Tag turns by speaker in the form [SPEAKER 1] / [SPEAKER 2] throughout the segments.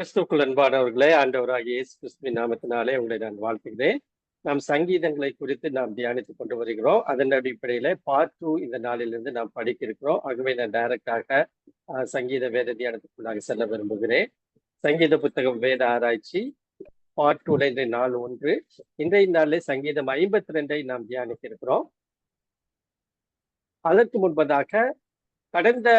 [SPEAKER 1] கிறிஸ்துவுக்குள் அன்பானவர்களே, ஆண்டவராகிய இயேசு கிறிஸ்துவின் நாமத்தினாலே உங்களை நான் வாழ்த்துகிறேன். நாம் சங்கீதங்களை குறித்து நாம் தியானித்துக் கொண்டு வருகிறோம். அதன் அடிப்படையில பார்ட் 2 இந்த நாளிலிருந்து நாம் படிக்க இருக்கிறோம். ஆகவே நான் டைரக்டாக சங்கீத வேத தியானத்துக்குள்ளாக செல்ல விரும்புகிறேன். சங்கீத புத்தகம் வேத ஆராய்ச்சி பார்ட் 2 இன்றைய நாள் 1. இன்றைய நாளில் சங்கீதம் 52 நாம் தியானிக்க இருக்கிறோம். அதற்கு முன்பதாக கடந்த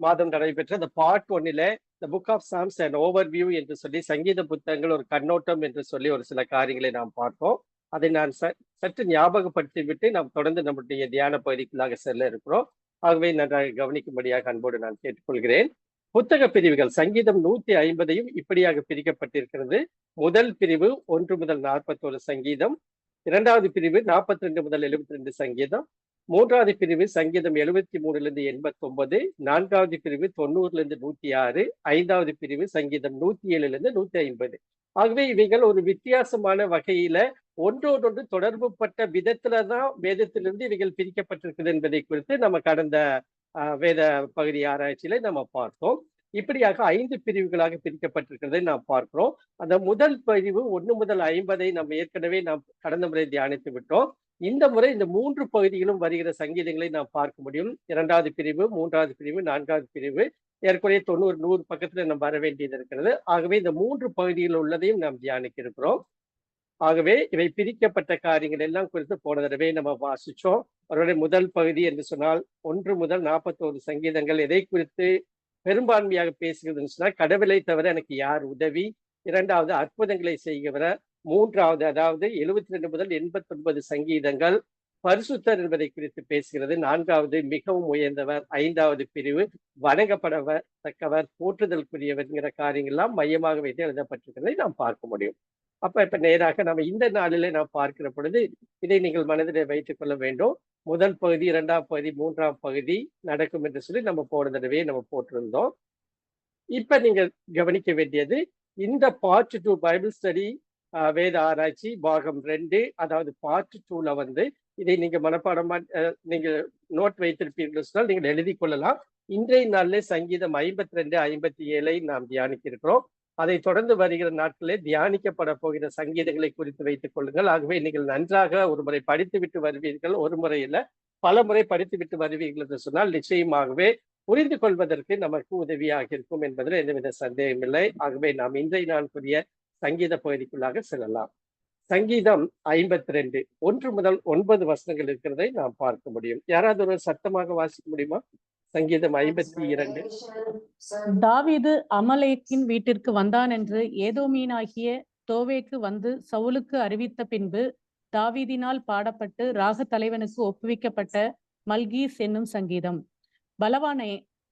[SPEAKER 1] மாதம் நடைபெற்ற இந்த part 1 The Book of Psalms and Overview என்று சொல்லி சங்கீத புத்தகங்கள் ஒரு கண்ணோட்டம் என்று சொல்லி ஒரு சில காரியங்களை நாம் பார்த்தோம். அதை நான் சற்று ஞாபகப்படுத்தி விட்டு நாம் தொடர்ந்து நம்முடைய தியான பகுதிக்குள்ளாக செல்ல இருக்கிறோம். ஆகவே நன்றாக கவனிக்கும்படியாக அன்போடு நான் கேட்டுக்கொள்கிறேன். புத்தக பிரிவுகள் சங்கீதம் 150 இப்படியாக பிரிக்கப்பட்டிருக்கிறது. முதல் பிரிவு 1 முதல் 41 சங்கீதம், இரண்டாவது பிரிவு 42 முதல் 72 சங்கீதம், மூன்றாவது பிரிவு சங்கீதம் 73 89, நான்காவது பிரிவு 90 106, ஐந்தாவது பிரிவு சங்கீதம் 107 150. ஆகவே இவைகள் ஒரு வித்தியாசமான வகையில ஒன்றோடொன்று தொடர்புபட்ட விதத்துலதான் வேதத்திலிருந்து இவைகள் பிரிக்கப்பட்டிருக்கிறது என்பதை குறித்து நம்ம கடந்த வேத பகுதி ஆராய்ச்சியில நம்ம பார்த்தோம். இப்படியாக 5 பிரிவுகளாக பிரிக்கப்பட்டிருக்கிறதை நாம் பார்க்கிறோம். அந்த முதல் பிரிவு 1 முதல் 50 நம்ம ஏற்கனவே நாம் கடந்த முறை தியானித்து விட்டோம். இந்த முறை இந்த 3 பகுதிகளும் வருகிற சங்கீதங்களை நாம் பார்க்க முடியும். இரண்டாவது பிரிவு, மூன்றாவது பிரிவு, நான்காவது பிரிவு, ஏற்கனவே 90-100 பக்கத்துல நம்ம வர வேண்டியது இருக்கிறது. ஆகவே இந்த 3 பகுதியில் உள்ளதையும் நாம் தியானிக்க இருக்கிறோம். ஆகவே இவை பிரிக்கப்பட்ட காரியங்கள் எல்லாம் குறித்து போன தடவை நம்ம வாசிச்சோம். அவருடைய முதல் பகுதி என்று சொன்னால் 1 முதல் 41 சங்கீதங்கள் எதை குறித்து பெரும்பான்மையாக பேசுகிறதுன்னு சொன்னால் கடவுளை தவிர எனக்கு யார் உதவி, இரண்டாவது அற்புதங்களை செய்கிறவர, மூன்றாவது அதாவது 72 முதல் 89 சங்கீதங்கள் பரிசுத்தர் என்பதை குறித்து பேசுகிறது, நான்காவது மிகவும் உயர்ந்தவர், ஐந்தாவது பிரிவு வணங்கப்படத்தக்கவர் போற்றுதலுக்குரியவர்ங்கிற காரியங்கள்லாம் மையமாக வைத்து எழுதப்பட்டிருக்கிறதை நாம் பார்க்க முடியும். இப்ப நேராக நம்ம இந்த நாளிலே நாம் பார்க்கிற பொழுது இதை நீங்கள் மனதிலே வைத்துக் கொள்ள வேண்டும். முதல் பகுதி, இரண்டாம் பகுதி, மூன்றாம் பகுதி நடக்கும் என்று சொல்லி நம்ம போன தடவையே நம்ம போட்டிருந்தோம். இப்ப நீங்க கவனிக்க வேண்டியது இந்த பார்ட் 2 பைபிள் ஸ்டடி வேத ஆராய்ச்சி பாகம் 2, அதாவது பார்ட் 2ல இதை நீங்க மனப்பாடமா நீங்க நோட் வைத்திருப்பீர்கள் சொன்னால் நீங்கள் எழுதி கொள்ளலாம். இன்றைய நாளிலே சங்கீதம் 52, 57 நாம் தியானிக்க இருக்கிறோம். அதை தொடர்ந்து வருகிற நாட்களே தியானிக்கப்பட போகிற சங்கீதங்களை குறித்து வைத்துக் கொள்ளுங்கள். ஆகவே நீங்கள் நன்றாக ஒரு முறை படித்து விட்டு வருவீர்கள், ஒரு முறை இல்லை பல முறை படித்து விட்டு வருவீர்கள் என்று சொன்னால் நிச்சயமாகவே புரிந்து கொள்வதற்கு நமக்கு உதவியாக இருக்கும் என்பதில் எந்தவித சந்தேகமில்லை. ஆகவே நாம் இன்றைய நாளுக்குரிய சங்கீத பகுதிக்குள்ளாக செல்லலாம். சங்கீதம் 52 1 முதல் 9 வசனங்கள் இருக்கிறதை நாம் பார்க்க முடியும். யாராவது ஒரு சத்தமாக வாசிக்க முடியுமா? சங்கீதம் 52.
[SPEAKER 2] தாவீது அமலேக்கின் வீட்டிற்கு வந்தான் என்று ஏதோமீனாகிய தோவேக்கு வந்து சவுலுக்கு அறிவித்த பின்பு தாவீதினால் பாடப்பட்டு ராக தலைவனுக்கு ஒப்புவிக்கப்பட்ட மல்கீஸ் என்னும் சங்கீதம்.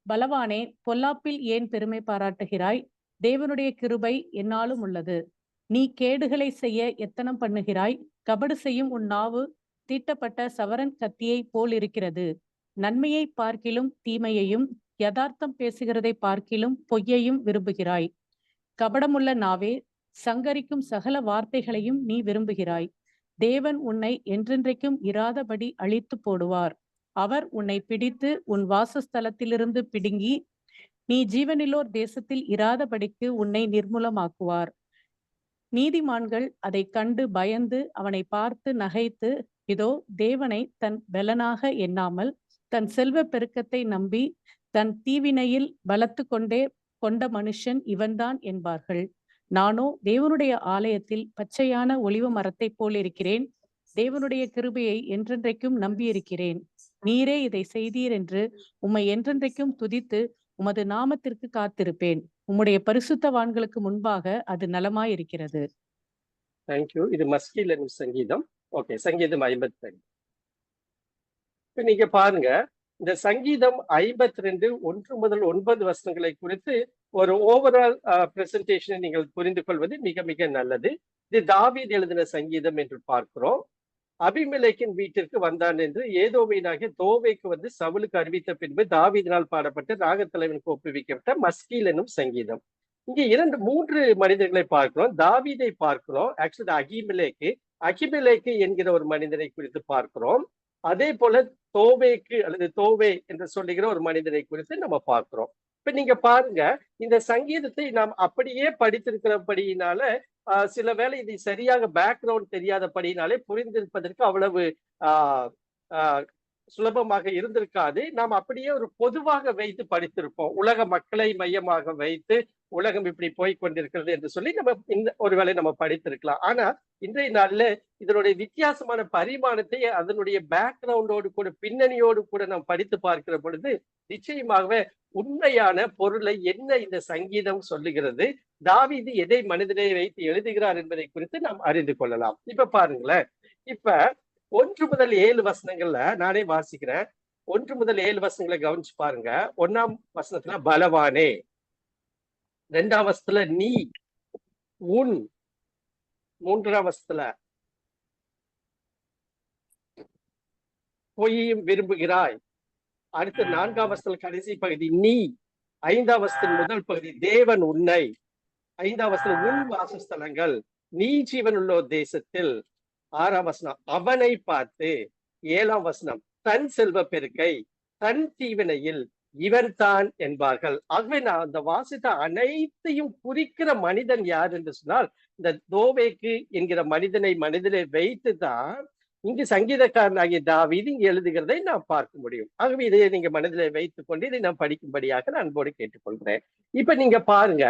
[SPEAKER 2] பலவானே பொல்லாப்பில் ஏன் பெருமை பாராட்டுகிறாய்? தேவனுடைய கிருபை என்னாலும் உள்ளது. நீ கேடுகளை செய்ய எத்தனம் பண்ணுகிறாய்? கபடு செய்யும் உன் நாவு தீட்டப்பட்ட சவரன் கத்தியை போல் இருக்கிறது. நன்மையை பார்க்கிலும் தீமையையும், யதார்த்தம் பேசுகிறதை பார்க்கிலும் பொய்யையும் விரும்புகிறாய். கபடமுள்ள நாவே, சங்கரிக்கும் சகல வார்த்தைகளையும் நீ விரும்புகிறாய். தேவன் உன்னை என்றென்றைக்கும் இராதபடி அழித்து போடுவார். அவர் உன்னை பிடித்து உன் வாசஸ்தலத்திலிருந்து பிடுங்கி நீ ஜீவனிலோர் தேசத்தில் இராதபடிக்கு உன்னை நிர்மூலமாக்குவார். நீதிமான்கள் அதை கண்டு பயந்து அவனை பார்த்து நகைத்து, இதோ தேவனை தன் பலனாக எண்ணாமல் தன் செல்வ பெருக்கத்தை நம்பி தன் தீவினையில் பலத்து கொண்ட மனுஷன் இவன்தான் என்பார்கள். நானோ தேவனுடைய ஆலயத்தில் பச்சையான ஒலிவ மரத்தை போல் இருக்கிறேன். தேவனுடைய கிருபையை என்றென்றைக்கும் நம்பியிருக்கிறேன். நீரே இதை செய்தீர் என்று உம்மை என்றென்றைக்கும் துதித்து உமது நாமத்திற்கு காத்திருப்பேன். உம்முடைய பரிசுத்தவான்களுக்கு முன்பாக அது நலமாயிருக்கிறது.
[SPEAKER 1] தேங்க்யூ. இது மஸ்கீல் என்னும் சங்கீதம். ஓகே, சங்கீதம் 52. நீங்க பாருங்க, இந்த சங்கீதம் 52 1 முதல் 9 வசனங்களை குறித்து ஒரு ஓவரால் பிரசன்டேஷனை நீங்கள் புரிந்து கொள்வது மிக மிக நல்லது. இது தாவீது எழுதின சங்கீதம் என்று பார்க்கிறோம். அபிமெலேக்கின் வீட்டிற்கு வந்தான் என்று ஏதோமீனாகிய தோவேக்கு வந்து சவுலுக்கு அறிவித்த பின்பு தாவீதினால் பாடப்பட்டு ராகத்தலைவனுக்கு ஒப்புவிக்கப்பட்ட மஸ்கீல் என்னும் சங்கீதம். இங்கே 3 மனிதர்களை பார்க்கிறோம். தாவீதை பார்க்கிறோம். ஆக்சுவலி அகிமெலேக்கு என்கிற ஒரு மனிதனை குறித்து பார்க்கிறோம். அதே போல தோவேக்கு அல்லது தோவே என்று சொல்லுகிற ஒரு மனிதனை குறித்து நம்ம பார்க்கிறோம். இப்ப நீங்க பாருங்க, இந்த சங்கீதத்தை நாம் அப்படியே படித்திருக்கிறபடியினால சில வேளை இது சரியாக பேக்ரவுண்ட் தெரியாதபடியினாலே புரிந்திருப்பதற்கு அவ்வளவு ஆஹ் ஆஹ் சுலபமாக இருந்திருக்காது. நாம் அப்படியே ஒரு பொதுவாக வைத்து படித்திருப்போம். உலக மக்களை மையமாக வைத்து உலகம் இப்படி போய் கொண்டிருக்கிறது என்று சொல்லி நம்ம இந்த ஒருவேளை நம்ம படித்திருக்கலாம். ஆனா இன்றைய நாள்ல இதனுடைய வித்தியாசமான பரிமாணத்தை அதனுடைய பேக்ரவுண்டோடு கூட, பின்னணியோடு கூட நாம் படித்து பார்க்கிற பொழுது நிச்சயமாகவே உண்மையான பொருளை என்ன இந்த சங்கீதம் சொல்லுகிறது, தாவீது எதை மனதிலே வைத்து எழுதுகிறார் என்பதை குறித்து நாம் அறிந்து கொள்ளலாம். இப்ப பாருங்களேன். இப்ப 1 முதல் 7 வசனங்கள்ல நானே வாசிக்கிறேன். 1 முதல் 7 வசனங்களை கவனிச்சு பாருங்க. 1ஆம் வசனத்துல பலவானே, 2ஆம் வசனத்துல நீ, உன், 3ஆம் வசனத்துல பொய்யையும் விரும்புகிறாய், அடுத்து 4ஆம் வசனத்துல கடைசி பகுதி நீ, 5ஆம் வசனத்தின் முதல் பகுதி தேவன் உன்னை, 5ஆம் வசனம் உன் வாசஸ்தலங்கள், நீ ஜீவனுள்ளோர் தேசத்தில், 6ஆம் வசனம் அவனை பார்த்து, 7ஆம் வசனம் தன் செல்வ பெருக்கை, தன் தீவினையில் இவன் தான் என்பார்கள். ஆகவே நான் அந்த வாசித்த அனைத்தையும் குறிக்கிற மனிதன் யார் என்று சொன்னால் இந்த தோவேக்கு என்கிற மனிதனை மனதிலே வைத்துதான் இங்கு சங்கீதக்காரனாகிய தாவீது இங்கு எழுதுகிறதை நாம் பார்க்க முடியும். ஆகவே இதை நீங்க மனதிலே வைத்துக் கொண்டு இதை நாம் படிக்கும்படியாக நான் அன்போடு கேட்டுக்கொள்கிறேன். இப்ப நீங்க பாருங்க,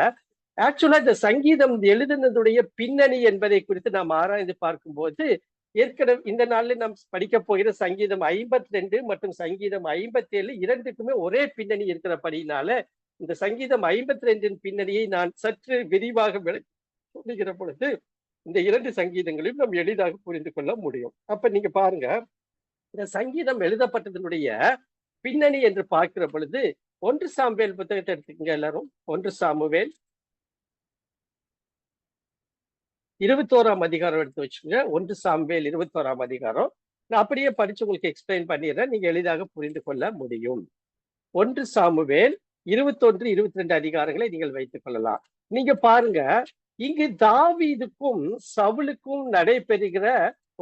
[SPEAKER 1] ஆக்சுவலா இந்த சங்கீதம் எழுதுனதுடைய பின்னணி என்பதை குறித்து நாம் ஆராய்ந்து பார்க்கும்போது ஏற்கனவே இந்த நாள்ல நாம் படிக்க போகிற சங்கீதம் 52 மற்றும் சங்கீதம் 57 இரண்டுக்குமே ஒரே பின்னணி இருக்கிறபடினால இந்த சங்கீதம் 52 பின்னணியை நான் சற்று விரிவாக சொல்லுகிற பொழுது இந்த 2 சங்கீதங்களையும் நாம் எளிதாக புரிந்து கொள்ள முடியும். அப்ப நீங்க பாருங்க, இந்த சங்கீதம் எழுதப்பட்டதனுடைய பின்னணி என்று பார்க்கிற பொழுது 1 சாமுவேல் புத்தகத்தை எடுத்துக்கங்க எல்லாரும். 1 சாமுவேல் 21ஆம் அதிகாரம் எடுத்து வச்சுக்கோங்க. 1 சாமுவேல் 21ஆம் அதிகாரம். நான் அப்படியே படிச்சு உங்களுக்கு எக்ஸ்பிளைன் பண்ணிடுறேன். நீங்க எளிதாக புரிந்து கொள்ள முடியும். 1 சாமுவேல் 21, 22 அதிகாரங்களை நீங்கள் வைத்துக் கொள்ளலாம். நீங்க பாருங்க, இங்கு தாவீதுக்கும் சவுலுக்கும் நடைபெறுகிற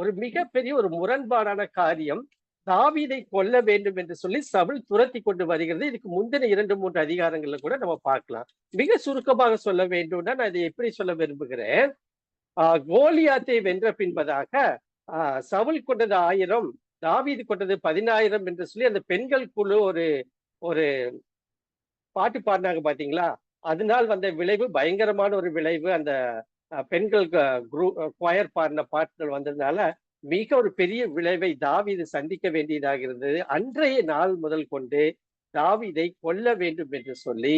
[SPEAKER 1] ஒரு மிகப்பெரிய ஒரு முரண்பாடான காரியம். தாவீதை கொல்ல வேண்டும் என்று சொல்லி சவுல் துரத்தி கொண்டு வருகிறது. இதுக்கு முந்தின 2, 3 அதிகாரங்கள்ல கூட நம்ம பார்க்கலாம். மிக சுருக்கமாக சொல்ல வேண்டும்னா நான் இதை எப்படி சொல்ல விரும்புகிறேன். கோலியாத்தை வென்ற பின்பதாக சவுல் கொண்டது 1000, தாவீது கொண்டது 10,000 என்று சொல்லி அந்த பெண்கள் குழு ஒரு பாட்டு பாடினாங்க பாத்தீங்களா? அதனால் வந்த விளைவு பயங்கரமான ஒரு விளைவு. அந்த பெண்கள் குயர் பாடின பாட்டுகள் வந்ததுனால மிக ஒரு பெரிய விளைவை தாவீது சந்திக்க வேண்டியதாக இருந்தது. அன்றைய நாள் முதல் கொண்டு தாவீதை கொல்ல வேண்டும் என்று சொல்லி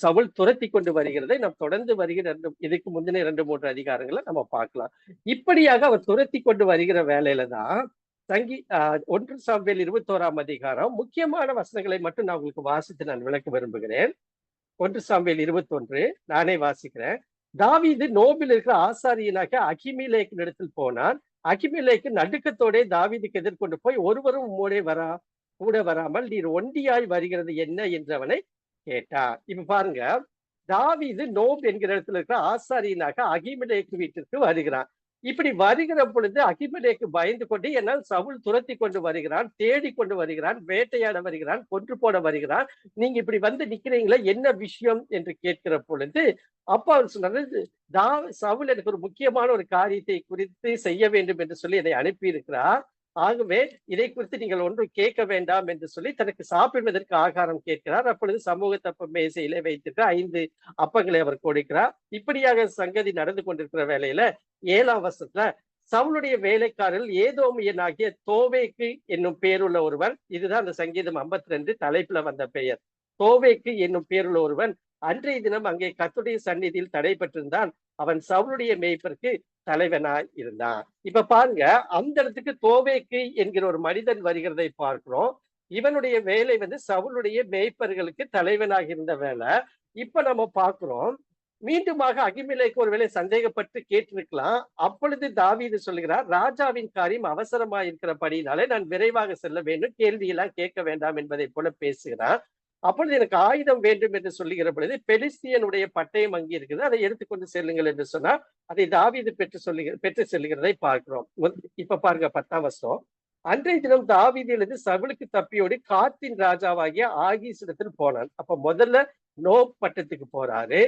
[SPEAKER 1] சவுல் துரத்தி கொண்டு வருகிறதை நாம் தொடர்ந்து வருகிற இதுக்கு முந்தின 2, 3 அதிகாரங்களை நம்ம பார்க்கலாம். இப்படியாக அவர் துரத்தி கொண்டு வருகிற வேலையில தான் 1 சாமுவேல் 21ஆம் அதிகாரம் முக்கியமான வசனங்களை மட்டும் நான் உங்களுக்கு வாசித்து நான் விளக்க விரும்புகிறேன். 1 சாமுவேல் 21 நானே வாசிக்கிறேன். தாவீது நோபில் இருக்கிற ஆசாரியனாக அகிமெலேக்கின் இடத்தில் போனான். அகிமெலேக்கு நடுக்கத்தோட தாவீதுக்கு எதிர்கொண்டு போய் ஒருவரும் கூட வராமல் நீர் ஒண்டியாய் வருகிறது என்ன என்று அவனை கேட்டார். இப்ப பாருங்க, தாவீது நோப் என்கிற இடத்துல இருக்கிற ஆசாரியனாக அகிமெலேக்கு வீட்டிற்கு வருகிறான். இப்படி வருகிற பொழுது அகிமெலேக்கு பயந்து கொண்டு என்னால் சவுல் துரத்தி கொண்டு வருகிறான், தேடி கொண்டு வருகிறான், வேட்டையாட வருகிறான், கொன்று போட வருகிறான், நீங்க இப்படி வந்து நிக்கிறீங்களா, என்ன விஷயம் என்று கேட்கிற பொழுது அப்ப அவர் சொன்னாரு, சவுல் எனக்கு ஒரு முக்கியமான ஒரு காரியத்தை குறித்து செய்ய வேண்டும் என்று சொல்லி என்னை அனுப்பி இருக்கிறார். ஆகவே இதை குறித்து நீங்கள் ஒன்றும் கேட்க வேண்டாம் என்று சொல்லி தனக்கு சாப்பிடுவதற்கு ஆகாரம் கேட்கிறார். அப்பொழுது சமூகத்தப்ப மேசையிலே வைத்துட்டு 5 அப்பங்களை அவர் கொடுக்கிறார். இப்படியாக சங்கதி நடந்து கொண்டிருக்கிற வேளையில 7ஆம் வசனத்துல சவுளுடைய வேலைக்காரர்கள் ஏதோமியனாகிய தோவேக்கு என்னும் பேருள்ள ஒருவன், இதுதான் அந்த சங்கீதம் 52 தலைப்புல வந்த பெயர். தோவேக்கு என்னும் பேருள்ள ஒருவன் அன்றைய தினம் அங்கே கர்த்தருடைய சந்நிதியில் தடைபட்டிருந்தான். அவன் சவுளுடைய மேய்ப்பருக்கு தலைவனாய் இருந்தான். இப்ப பாருங்க, அந்த இடத்துக்கு தோவேக்கு என்கிற ஒரு மனிதன் வருகிறதை பார்க்கிறோம். இவனுடைய வேலை சவுளுடைய மேய்ப்பர்களுக்கு தலைவனாக இருந்த வேலை. இப்ப நம்ம பார்க்கிறோம், மீண்டுமாக அகிமெலேக்கு ஒருவேளை சந்தேகப்பட்டு கேட்டிருக்கலாம். அப்பொழுது தாவீது சொல்கிறார், ராஜாவின் காரியம் அவசரமா இருக்கிறபடினாலே நான் விரைவாக செல்ல வேண்டும், கேள்வியெல்லாம் கேட்க வேண்டாம் என்பதை போல பேசுகிறார். அப்பொழுது எனக்கு ஆயுதம் வேண்டும் என்று சொல்லுகிற பொழுது பெலிஸ்தியனுடைய பட்டயம் அங்கே இருக்குது, அதை எடுத்துக்கொண்டு செல்லுங்கள் என்று சொன்னார். அதை தாவீது பெற்று செல்லுகிறதை பார்க்கிறோம். இப்ப பாருங்க 10ஆம் வசனம். அன்றைய தினம் தாவீதிலிருந்து சவுலுக்கு தப்பியோடி காத்தின் ராஜாவாகிய ஆகீசிடத்தில் போனான். அப்ப முதல்ல நோப் பட்டத்துக்கு போறாரு.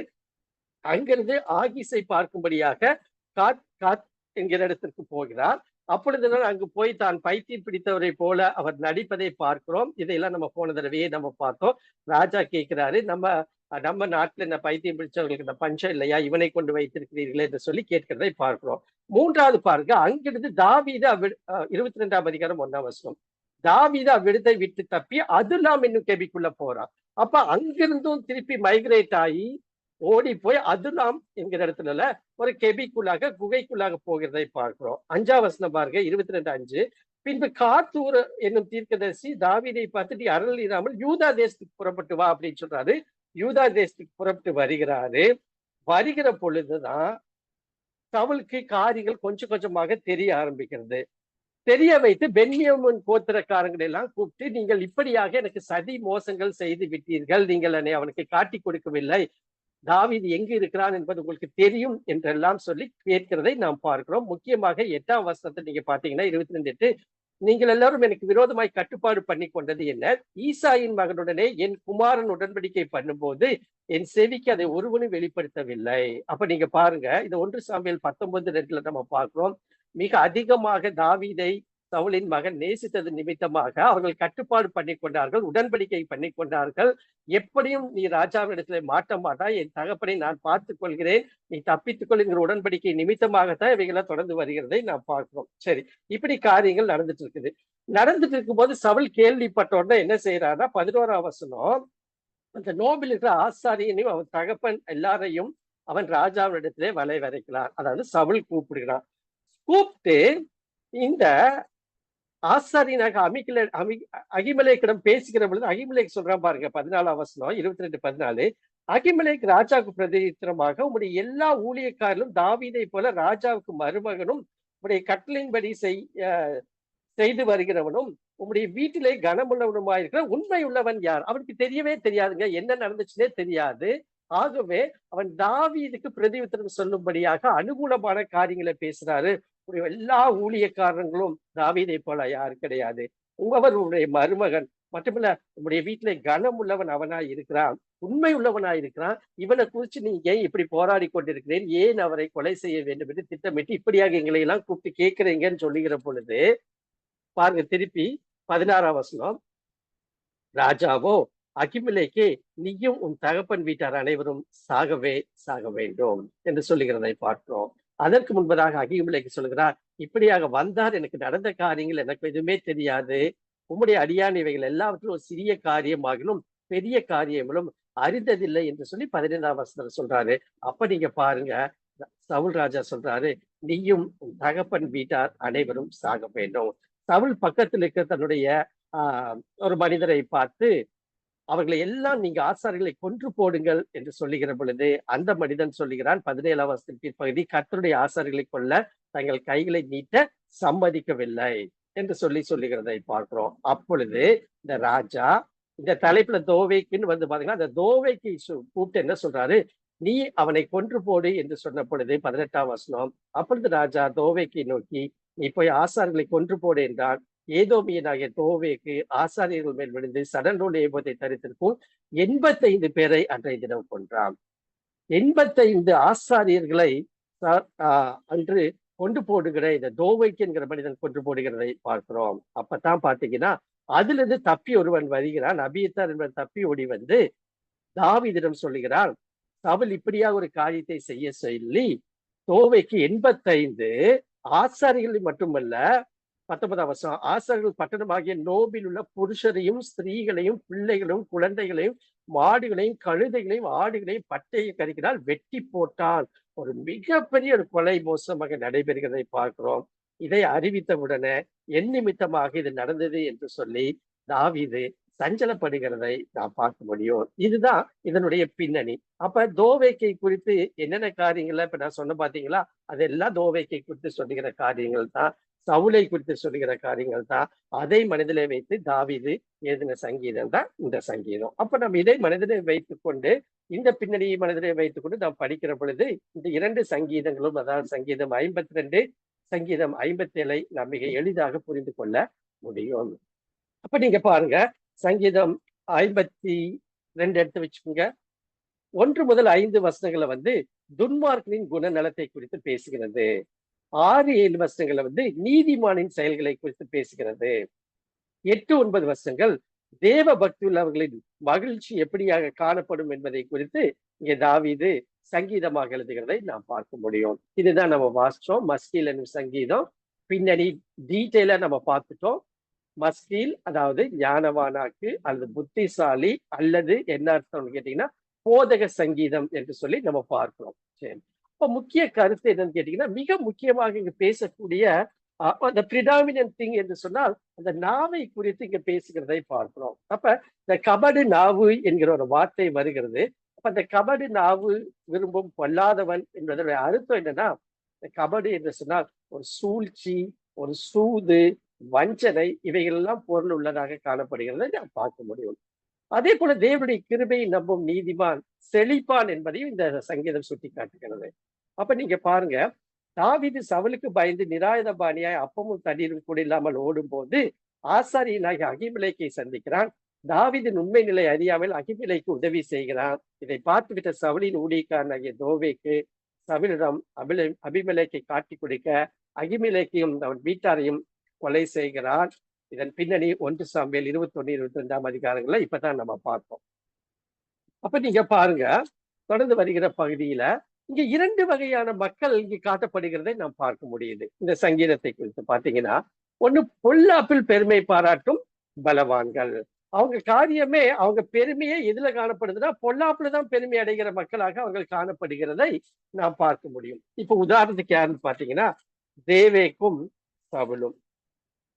[SPEAKER 1] அங்கிருந்து ஆகீஸை பார்க்கும்படியாக காத் காத் என்கிற இடத்திற்கு போகிறார். அப்பொழுதுதான் அங்கு போய் தான் பைத்தியம் பிடித்தவரை போல அவர் நடிப்பதை பார்க்கிறோம். இதையெல்லாம் நம்ம போன தடவையே நம்ம பார்த்தோம். ராஜா கேட்கிறாரு, நம்ம நாட்டுல இந்த பைத்தியம் பிடிச்சவர்களுக்கு இந்த பஞ்சம் இல்லையா, இவனை கொண்டு வைத்திருக்கிறீர்களே என்று சொல்லி கேட்கிறதை பார்க்கிறோம். மூன்றாவது பாருங்க, அங்கிருந்து தாவீது 22ஆம் அதிகாரம் 1ஆம் வசனம். தாவீது அவ்விடத்தை விட்டு தப்பி அதுலாம் என்னும் கெபிக்குள்ள போறான். அப்ப அங்கிருந்தும் திருப்பி மைக்ரேட் ஆகி ஓடி போய் அதுலாம் என்கிற இடத்துல ஒரு கெபிக்குள்ளாக குகைக்குள்ளாக போகிறதை பார்க்கிறோம். 5ஆம் வசனம் பாருங்க, 22:5. பின்பு காத்தூர் என்னும் தீர்க்கதரிசி தாவீதை பார்த்துட்டு அருள் இராமல் யூதா தேசத்துக்கு புறப்பட்டு வா அப்படின்னு சொல்றாரு. யூதா தேசத்துக்கு புறப்பட்டு வருகிறாரு. வருகிற பொழுதுதான் சவுலுக்கு காரியங்கள் கொஞ்சம் கொஞ்சமாக தெரிய ஆரம்பிக்கிறது. தெரிய வைத்து பென்யமீன் கோத்திரக்காரங்களை எல்லாம் கூப்பிட்டு, நீங்கள் இப்படியாக எனக்கு சதி மோசங்கள் செய்து விட்டீர்கள், நீங்கள் என்னை அவனுக்கு காட்டி கொடுக்கவில்லை, தாவீது எங்கு இருக்கிறான் என்பது உங்களுக்கு தெரியும் என்றெல்லாம் சொல்லி கேட்கிறதை நாம் பார்க்கிறோம். முக்கியமாக 8ஆம் வசனத்தை நீங்க பாத்தீங்கன்னா 22:8, நீங்கள் எல்லாரும் எனக்கு விரோதமாய் கட்டுப்பாடு பண்ணி கொண்டது என்ன? ஈசாயின் மகனுடனே என் குமாரன் உடன்படிக்கை பண்ணும்போது என் செவிக்கு அதை ஒருவனும் வெளிப்படுத்தவில்லை. அப்ப நீங்க பாருங்க, இது 1 சாமுவேல் 19:2 நம்ம பார்க்கிறோம். மிக அதிகமாக தாவீதை சவுலின் மகன் நேசித்தது நிமித்தமாக அவர்கள் கட்டுப்பாடு பண்ணி கொண்டார்கள், உடன்படிக்கை பண்ணி கொண்டார்கள். எப்படியும் நீ ராஜாவிடத்துல மாட்ட மாட்டாய், என் தகப்பனை நான் பார்த்துக் கொள்கிறேன், நீ தப்பித்துக் கொள்கிற உடன்படிக்கை நிமித்தமாகத்தான் இவைகளாம் தொடர்ந்து வருகிறதை நான் பார்க்கிறோம். சரி, இப்படி காரியங்கள் நடந்துட்டு இருக்குது. நடந்துட்டு இருக்கும்போது சவுல் கேள்விப்பட்ட உடனே என்ன செய்யறாருன்னா 11ஆம் வசனம், அந்த நோபில் இருக்கிற ஆசாரியனையும் அவன் தகப்பன் எல்லாரையும் அவன் ராஜாவிடத்திலே வலை வரைக்கிறான். அதாவது சவுல் கூப்பிடுகிறான். கூப்பிட்டு இந்த ஆசாரியனாக அகிமெலேக்கிடம் பேசுகிற பொழுது அகிமெலேக் சொல்றான் பாருங்க, 14ஆம் வசனம் 22:14. அகிமெலேக் ராஜாவுக்கு பிரதித்திரமாக, உம்முடைய எல்லா ஊழியக்காரர்களும் தாவீதை போல ராஜாவுக்கு மருமகனும் உம்முடைய கட்டளையின்படி செய்து வருகிறவனும் உம்முடைய வீட்டிலே கனமுள்ளவனுமாயிருக்கிற உண்மை உள்ளவன் யார்? அவனுக்கு தெரியவே தெரியாதுங்க, என்ன நடந்துச்சுன்னே தெரியாது. ஆகவே அவன் தாவீதுக்கு பிரதித்திரம் சொல்லும்படியாக அனுகூலமான காரியங்களை பேசுறாரு. எல்லா ஊழியக்காரங்களும் தாவீதை போல யாரு கிடையாது, உங்களுடைய மருமகன் மட்டுமல்ல உங்களுடைய வீட்டிலே கனம் உள்ளவன் அவனாய் இருக்கிறான், உண்மை உள்ளவனாய் இருக்கிறான். இவனை குறிச்சு நீங்க ஏன் இப்படி போராடி கொண்டிருக்கிறேன், ஏன் அவரை கொலை செய்ய வேண்டும் என்று திட்டமிட்டு இப்படியாக எங்களை எல்லாம் கூப்பிட்டு கேட்கிறீங்கன்னு சொல்லுகிற பொழுது பாருங்க, திருப்பி 16ஆம் வசனம், ராஜாவோ அகிமெலேக்கே, நீயும் உன் தகப்பன் வீட்டார் அனைவரும் சாகவே சாக வேண்டும் என்று சொல்லுகிறதை பார்க்கிறோம். அதற்கு முன்பதாக அகிமெலேக்கு சொல்கிறார், இப்படியாக வந்தார், எனக்கு நடந்த காரியங்கள் எனக்கு எதுவுமே தெரியாது, உம்முடைய அடியான் இவைகள் எல்லாவற்றிலும் ஒரு சிறிய காரியமாகிலும் பெரிய காரியங்களும் அறிந்ததில்லை என்று சொல்லி 15ஆம் வசனம் சொல்றாரு. அப்ப நீங்க பாருங்க, சவுல் ராஜா சொல்றாரு, நீயும் உன் தகப்பன் வீட்டார் அனைவரும் சாக வேண்டும். சவுல் பக்கத்தில் இருக்க தன்னுடைய ஒரு மனிதரை பார்த்து, அவர்களை எல்லாம் நீங்க ஆசாரிகளை கொன்று போடுங்கள் என்று சொல்லுகிற பொழுது அந்த மனிதன் சொல்லுகிறான் 17ஆம் வசனத்தின் பிற்பகுதி, கர்த்தருடைய ஆசாரிகளை கொல்ல தங்கள் கைகளை நீட்ட சம்மதிக்கவில்லை என்று சொல்லுகிறதை பார்க்கிறோம். அப்பொழுது இந்த ராஜா இந்த தலைப்புல தோவேக்குன்னு வந்து பாத்தீங்கன்னா, அந்த தோவேக்கு கூப்பிட்டு என்ன சொல்றாரு, நீ அவனை கொன்று போடு என்று சொன்ன பொழுது 18ஆம் வசனம், அப்பொழுது ராஜா தோவேக்கை நோக்கி, நீ போய் ஆசாரிகளை கொன்று போடு என்றான். ஏதோமியனாகிய தோவேக்கு ஆசாரியர்கள் மேல் விழுந்து சடலோடு ஏபோத்தை தரித்திருக்கும் 85 பேரை அன்றைய தினம் கொன்றான். 85 ஆசாரியர்களை அன்று கொண்டு போடுகிற இந்த தோவைக்கு என்கிற மனிதன் கொண்டு போடுகிறதை பார்க்கிறோம். அப்பதான் பாத்தீங்கன்னா, அதுல இருந்து தப்பி ஒருவன் வருகிறான், அபியத்தார் என்பவன் தப்பி ஓடி வந்து தாவீதிடம் சொல்லுகிறான், சவுல் இப்படியா ஒரு காரியத்தை செய்ய சொல்லி தோவைக்கு 85 ஆசாரிகளை மட்டுமல்ல, 19ஆம் வசனம், ஆசாரியர்கள் பட்டணமாகிய நோபில் உள்ள புருஷரையும் ஸ்திரீகளையும் பிள்ளைகளையும் குழந்தைகளையும் மாடுகளையும் கழுதைகளையும் ஆடுகளையும் பட்டையை கறிக்கிறால் வெட்டி போட்டால். ஒரு மிகப்பெரிய ஒரு கொலை மோசமாக நடைபெறுகிறதை பார்க்கிறோம். இதை அறிவித்தவுடனே என் நிமித்தமாக இது நடந்தது என்று சொல்லி தாவீது சஞ்சலப்படுகிறதை நாம் பார்க்க முடியும். இதுதான் இதனுடைய பின்னணி. அப்ப தோவேக்கை குறித்து என்னென்ன காரியங்கள்ல இப்ப நான் சொன்ன பாத்தீங்களா, அதெல்லாம் தோவேக்கை குறித்து சொல்லுகிற காரியங்கள் தான், சவுலை குறித்து சொல்லுகிற காரியங்கள் தான். அதை மனதிலே வைத்து தாவீது எழுதின சங்கீதம் தான் இந்த சங்கீதம். அப்ப நம்ம இதை மனதிலே வைத்துக் கொண்டு, இந்த பின்னணியை மனதிலே வைத்துக் கொண்டு நாம் படிக்கிற பொழுது இந்த 2 சங்கீதங்களும், அதாவது சங்கீதம் 52 சங்கீதம் 57 நாம் மிக எளிதாக புரிந்து கொள்ள முடியும். அப்ப நீங்க பாருங்க, சங்கீதம் 52 எடுத்து வச்சுக்கோங்க. 1 முதல் 5 வசனங்களை வந்து துன்மார்க்கனின் குணநலத்தை குறித்து பேசுகிறது. 6, 7 வசனங்களை வந்து நீதிமானின் செயல்களை குறித்து பேசுகிறது. 8, 9 வசனங்கள் தேவ பக்தி உள்ளவர்களின் மகிழ்ச்சி எப்படியாக காணப்படும் என்பதை குறித்து இங்கே தாவீது சங்கீதமாக எழுதுகிறதை நாம் பார்க்க முடியும். இதுதான் நம்ம வாசிச்சோம். மஸ்கீல் என்னும் சங்கீதம் பின்னணி டீட்டெயிலா நம்ம பார்த்துட்டோம். மஸ்கீல் அதாவது ஞானவானாக்கு அல்லது புத்திசாலி அல்லது என்ன அர்த்தம்னு கேட்டீங்கன்னா போதக சங்கீதம் என்று சொல்லி நம்ம பார்க்கிறோம். சரி, இப்ப முக்கிய கருத்து என்னன்னு கேட்டீங்கன்னா, மிக முக்கியமாக இங்க பேசக்கூடிய அந்த பிரிடாமினன்ட் திங் என்று சொன்னால் அந்த நாவை குறித்து இங்க பேசுகிறதை பார்க்கிறோம். அப்ப இந்த கபடு நாவு என்கிற ஒரு வார்த்தை வருகிறது. அப்ப அந்த கபடு நாவு விரும்பும் பொல்லாதவன் என்பதனுடைய அர்த்தம் என்னன்னா, இந்த கபடு என்று சொன்னால் ஒரு சூழ்ச்சி, ஒரு சூது, வஞ்சனை இவைகள் எல்லாம் பொருள் உள்ளதாக காணப்படுகிறதை நாம் பார்க்க முடியும். அதே போல தேவனுடைய கிருபையை நம்பும் நீதிமான் செழிப்பான் என்பதையும் இந்த சங்கீதம் சுட்டி காட்டுகிறது. அப்ப நீங்க பாருங்க, தாவீது சவுலுக்கு பயந்து நிராயுதபாணியாய் அப்பமும் தண்ணீரும் கூட இல்லாமல் ஓடும் போது ஆசாரியனாகி அகிமெலேக்கை சந்திக்கிறான். தாவீதின் உண்மை நிலை அறியாமல் அகிமெலேக்கு உதவி செய்கிறான். இதை பார்த்துவிட்ட சவுலின் ஊழியக்காரனாகிய தோவேக்கு சவுலிடம் அபிமெலேக்கை காட்டி கொடுக்க அகிமெலேக்கையும் அவன் வீட்டாரையும் கொலை செய்கிறான். இதன் பின்னணி 1 சாமுவேல் 21, 22 அதிகாரங்கள்ல இப்பதான் நம்ம பார்த்தோம். அப்ப நீங்க பாருங்க, தொடர்ந்து வருகிற பகுதியில இங்க 2 வகையான மக்கள் இங்கு காட்டப்படுகிறதை நாம் பார்க்க முடியுது. இந்த சங்கீதத்தை குறித்து பாத்தீங்கன்னா, ஒண்ணு பொல்லாப்பில் பெருமை பாராட்டும் பலவான்கள். அவங்க காரியமே, அவங்க பெருமையே எதுல காணப்படுதுன்னா பொல்லாப்புல தான் பெருமை அடைகிற மக்களாக அவங்க காணப்படுகிறதை நாம் பார்க்க முடியும். இப்ப உதாரணத்துக்கு யாருன்னு பாத்தீங்கன்னா, தேவேக்கும் சவுலும்.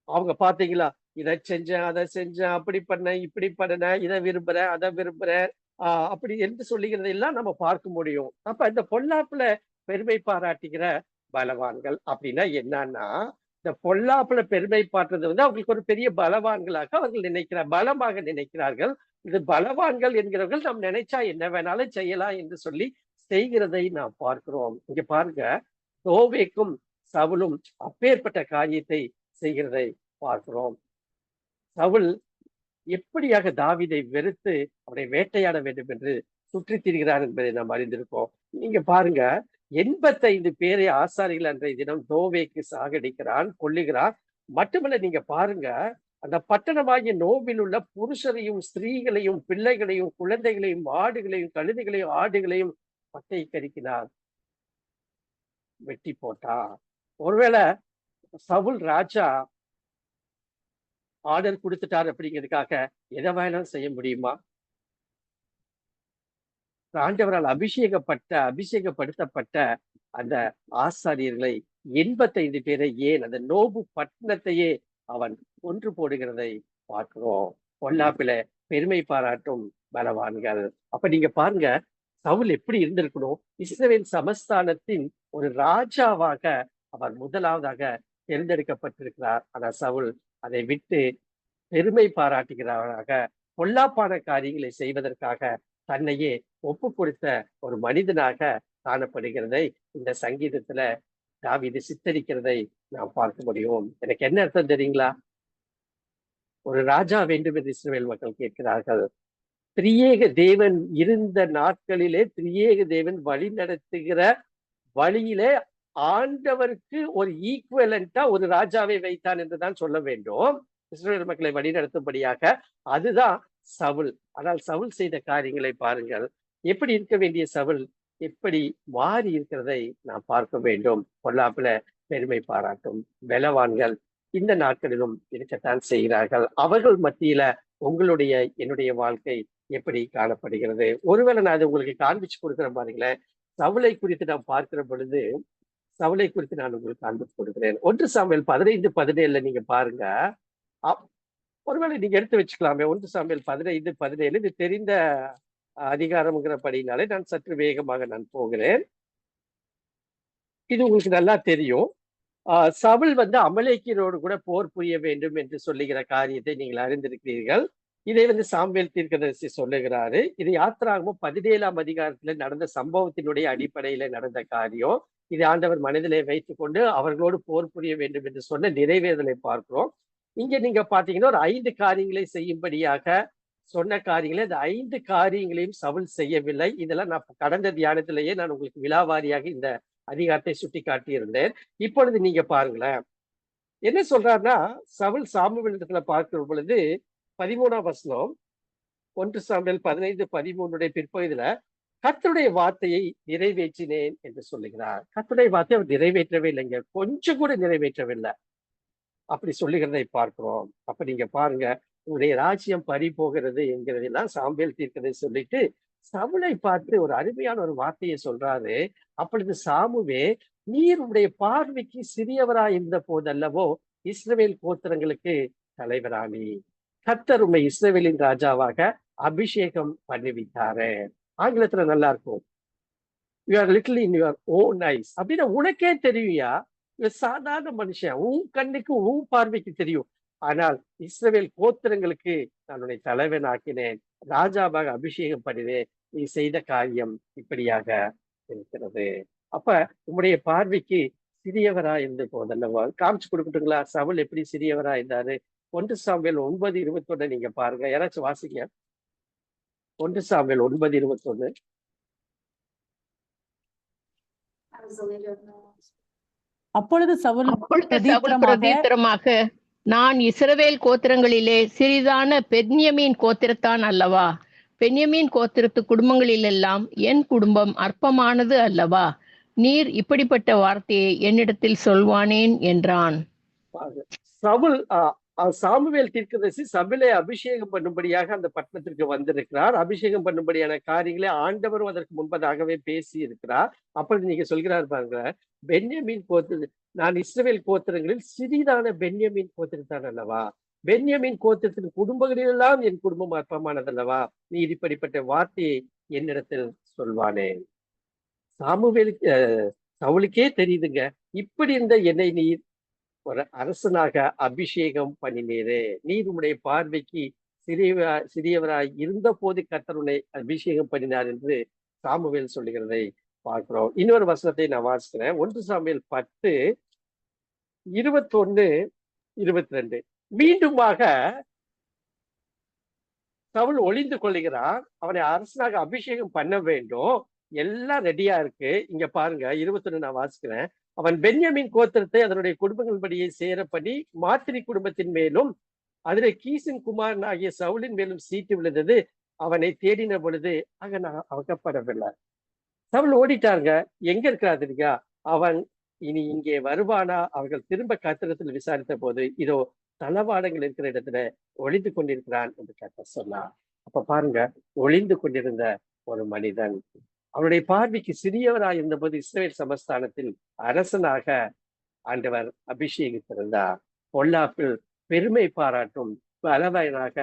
[SPEAKER 1] அவங்க பாத்தீங்களா, இதை செஞ்சேன், அதை செஞ்சேன், அப்படி பண்ணேன், இப்படி பண்ணேன், இதை விரும்புறேன், அதை விரும்புறேன், அப்படி என்று சொல்லுகிறதெல்லாம் நம்ம பார்க்க முடியும். அப்ப இந்த பொல்லாப்புல பெருமை பாராட்டுகிற பலவான்கள் அப்படின்னா என்னன்னா, இந்த பொல்லாப்புல பெருமை பாட்டுறது வந்து அவங்களுக்கு ஒரு பெரிய பலவான்களாக அவர்கள் பலமாக நினைக்கிறார்கள். இது பலவான்கள் என்கிறவர்கள் நாம் நினைச்சா என்ன வேணாலும் செய்யலாம் என்று சொல்லி செய்கிறதை நாம் பார்க்கிறோம். இங்க பாருங்க, தோவேக்கும் சவுலும் அப்பேற்பட்ட காரியத்தை செய்கிறதை பார்க்கிறோம். சவுல் எப்படியாக தாவீதை வெறுத்து அவரை வேட்டையாட வேண்டும் என்று சுற்றி திரிகிறார் என்பதை நாம் அறிந்திருக்கோம். நீங்க பாருங்க, 85 பேரை ஆசாரிகள் அன்றைய தினம் தோவேக்கு சாகடிக்கிறான், கொல்லுகிறான். மட்டுமல்ல, நீங்க பாருங்க, அந்த பட்டணமாகிய நோபில் உள்ள புருஷரையும் ஸ்திரீகளையும் பிள்ளைகளையும் குழந்தைகளையும் ஆடுகளையும் கழுதைகளையும் ஆடுகளையும் பட்டை கறிக்கிறார், வெட்டி போட்டா. ஒருவேளை சவுல் ராஜா ஆர்டர் கொடுத்துட்டார் அப்படிங்கிறதுக்காக எதை வேணாலும் செய்ய முடியுமா? ஆண்டவரால் அபிஷேகப்படுத்தப்பட்ட அந்த ஆசாரியர்களை 85 பேரை, ஏன் அந்த நோபு பட்டணத்தையே அவன் கொன்று போடுகிறதை பார்க்கிறோம். பொல்லாப்பில பெருமை பாராட்டும் பலவான்கள். அப்ப நீங்க பாருங்க, சவுல் எப்படி இருந்திருக்கணும்? இஸ்ரவேல் சமஸ்தானத்தின் ஒரு ராஜாவாக அவர் முதலாவதாக தேர்ந்தெடுக்கப்பட்டிருக்கிறார். ஆனா சவுல் அதை விட்டு பெருமை பாராட்டுகிறாராக, பொல்லாப்பான காரியங்களை செய்வதற்காக தன்னையே ஒப்பு கொடுத்த ஒரு மனிதனாக காணப்படுகிறதை இந்த சங்கீதத்துல தாவீது சித்தரிக்கிறதை நாம் பார்க்க முடியும். எனக்கு என்ன அர்த்தம் தெரியுங்களா? ஒரு ராஜா வேண்டும் என்று இஸ்ரவேல் மக்கள் கேட்கிறார்கள். திரியேக தேவன் இருந்த நாட்களிலே திரியேக தேவன் வழி நடத்துகிற வழியிலே ஆண்டவருக்கு ஒரு ஈக்குவலண்டா ஒரு ராஜாவை வைத்தான் என்றுதான் சொல்ல வேண்டும், இஸ்ரவேல் மக்களை வழிநடத்தும்படியாக. அதுதான் சவுல். ஆனால் சவுல் செய்த காரியங்களை பாருங்கள். எப்படி இருக்க வேண்டிய சவுல் எப்படி மாறி இருக்கிறதை நாம் பார்க்க வேண்டும். பொல்லாப்புல பெருமை பாராட்டும் பலவான்கள் இந்த நாட்களிலும் இருக்கத்தான் செய்கிறார்கள். அவர்கள் மத்தியில உங்களுடைய என்னுடைய வாழ்க்கை எப்படி காணப்படுகிறது? ஒருவேளை நான் அதை உங்களுக்கு காண்பிச்சு கொடுக்குறேன் பாருங்களேன். சவுலை குறித்து நாம் பார்க்கிற பொழுது, சவுலை குறித்து நான் உங்களுக்கு காண்பிச்சு கொடுக்கிறேன். 1 சாமுவேல் 15:17 நீங்க பாருங்க. ஒருவேளை நீங்க எடுத்து வச்சுக்கலாமே. 1 சாமுவேல் 15:17 இது தெரிந்த அதிகாரம்ங்கிறபடினாலே நான் சற்று வேகமாக நான் போகிறேன். இது உங்களுக்கு நல்லா தெரியும். சவுல் வந்து அமலேக்கியரோடு கூட போர் புரிய வேண்டும் என்று சொல்லுகிற காரியத்தை நீங்கள் அறிந்திருக்கிறீர்கள். இதை வந்து சாமுவேல் தீர்க்கதரிசி சொல்லுகிறாரு. இது யாத்திராகமம் 17ஆம் அதிகாரத்துல நடந்த சம்பவத்தினுடைய அடிப்படையில நடந்த காரியம். இது ஆண்டவர் மனதிலே வைத்துக் கொண்டு அவர்களோடு போர் புரிய வேண்டும் என்று சொன்ன நிறைவேறலை பார்க்கிறோம். இங்க நீங்க பாத்தீங்கன்னா ஒரு 5 காரியங்களை செய்யும்படியாக சொன்ன காரியங்களை, இந்த 5 காரியங்களையும் சவுல் செய்யவில்லை. இதெல்லாம் நான் கடந்த தியானத்திலேயே நான் உங்களுக்கு விலாவாரியாக இந்த அதிகாரத்தை சுட்டி காட்டியிருந்தேன். இப்பொழுது நீங்க பாருங்களேன். என்ன சொல்றாருன்னா, சவுல் சாமுவேலிடத்துல பார்க்கிற பொழுது 13ஆம் வசனம், 1 சாமுவேல் 15:13 பிற்பகுதியில கர்த்தருடைய வார்த்தையை நிறைவேற்றினேன் என்று சொல்லுகிறார். கர்த்தருடைய வார்த்தையை அவர் நிறைவேற்றவே இல்லைங்க. கொஞ்சம் கூட நிறைவேற்றவில்லை. அப்படி சொல்லுகிறதை பார்க்கிறோம். அப்ப நீங்க பாருங்க, உன்னுடைய ராஜ்யம் பறி போகிறது என்கிறதெல்லாம் சாமுவேல் தீர்க்கதை சொல்லிட்டு சவுலை பார்த்து ஒரு அருமையான ஒரு வார்த்தையை சொல்றாரு. அப்பொழுது சாமுவே, நீர் உடைய பார்வைக்கு சிறியவராய் இருந்த போதல்லவோ இஸ்ரவேல் கோத்திரங்களுக்கு தலைவரானி. கர்த்தர் உம்மை இஸ்ரவேலின் ராஜாவாக அபிஷேகம் பண்ணிவிட்டாரு. ஆங்கிலத்துல நல்லா இருக்கும். You are little in your own ice. அப்படின்னா உனக்கே தெரியுயா, இவர் சாதாரண மனுஷன், உன் கண்ணுக்கு உன் பார்வைக்கு தெரியும். ஆனால் இஸ்ரவேல் கோத்திரங்களுக்கு நான் உன்னை தலைவன் ஆக்கினேன், ராஜாவாக அபிஷேகம் பண்ணினேன். நீ செய்த காரியம் இப்படியாக இருக்கிறது. அப்ப உம்முடைய பார்வைக்கு சிறியவரா இருந்து போதல்லவா. காமிச்சு கொடுக்கட்டுங்களா சவுல் எப்படி சிறியவரா இருந்தாரு? 1 சாமுவேல் 9:21 நீங்க பாருங்க. யாராச்சும் வாசிங்க. 1 சாமுவேல் 9:21.
[SPEAKER 2] அப்பொழுது சவுல்
[SPEAKER 3] பிரதித்திரமாக, நான் இஸ்ரவேல் கோத்திரங்களிலே சிறிதான பென்யமீன் கோத்திரத்தான் அல்லவா? பென்யமீன் கோத்திரத்து குடும்பங்களிலெல்லாம் என் குடும்பம் அற்பமானது அல்லவா? நீர் இப்படிப்பட்ட வார்த்தையை என்னிடத்தில் சொல்வானேன் என்றான்.
[SPEAKER 1] சவுல் சாமுவேல் தீர்க்கதரிசி சபையிலே அபிஷேகம் பண்ணும்படியாக அந்த பட்டணத்திற்கு வந்திருக்கிறார். அபிஷேகம் பண்ணும்படியான காரியங்களை ஆண்டவரும் அதற்கு முன்பதாகவே பேசி இருக்கிறார். அப்படி நீங்க சொல்கிறார் பாருங்க, பென்யமீன் கோத்திர, நான் இஸ்ரவேல் கோத்திரங்களில் சிறிதான பென்யமீன் கோத்திரத்தான் அல்லவா? பென்யமீன் கோத்திரத்தின் குடும்பங்களிலெல்லாம் என் குடும்பம் அற்பமானதல்லவா? நீர் இப்படிப்பட்ட வார்த்தையை என்னிடத்தில் சொல்வானே. சாமுவேலுக்கு சவுலுக்கே தெரியுதுங்க, இப்படி இருந்த என்னை நீர் ஒரு அரசனாக அபிஷேகம் பண்ணினீரே. நீர் உம்முடைய பார்வைக்கு சிறியவராய் இருந்த போது கர்த்தர் உன்னை அபிஷேகம் பண்ணினார் என்று சாமுவேல் சொல்லுகிறதை பார்க்கிறோம். இன்னொரு வசனத்தை நான் வாசிக்கிறேன். 1 சாமுவேல் 10:21-22. மீண்டுமாக சவுல் ஒளிந்து கொள்ளுகிறான். அவனை அரசனாக அபிஷேகம் பண்ண வேண்டும். எல்லாம் ரெடியா இருக்கு. இங்க பாருங்க, 21 நான் வாசிக்கிறேன். அவன் பென்யமீன் கோத்திரத்தை அதனுடைய குடும்பங்களின்படியே சேர பண்ணி மாத்திரி குடும்பத்தின் மேலும் அதிலே கீசின் குமாரன் ஆகிய சவுலின் மேலும் சீட்டு விழுந்தது. அவனை தேடின பொழுது அங்க நான் அகப்படவில்லை. சவுல் ஓடிட்டாருங்க. எங்க இருக்கிறாருங்க அவன்? இனி இங்கே வருவானா? அவர்கள் திரும்ப கர்த்தரிடத்தில் விசாரித்த போது இதோ தளவாடங்கள் இருக்கிற இடத்துல ஒளிந்து கொண்டிருக்கிறான் என்று கர்த்தர் சொன்னார். அப்ப பாருங்க, ஒளிந்து கொண்டிருந்த ஒரு மனிதன், அவனுடைய பார்வைக்கு சிறியவராய் இருந்தபோது இஸ்ரவேல் சமஸ்தானத்தில் அரசனாக ஆண்டவர் அபிஷேகித்திருந்தார். பொல்லாப்பில் பெருமை பாராட்டும் பலவயனாக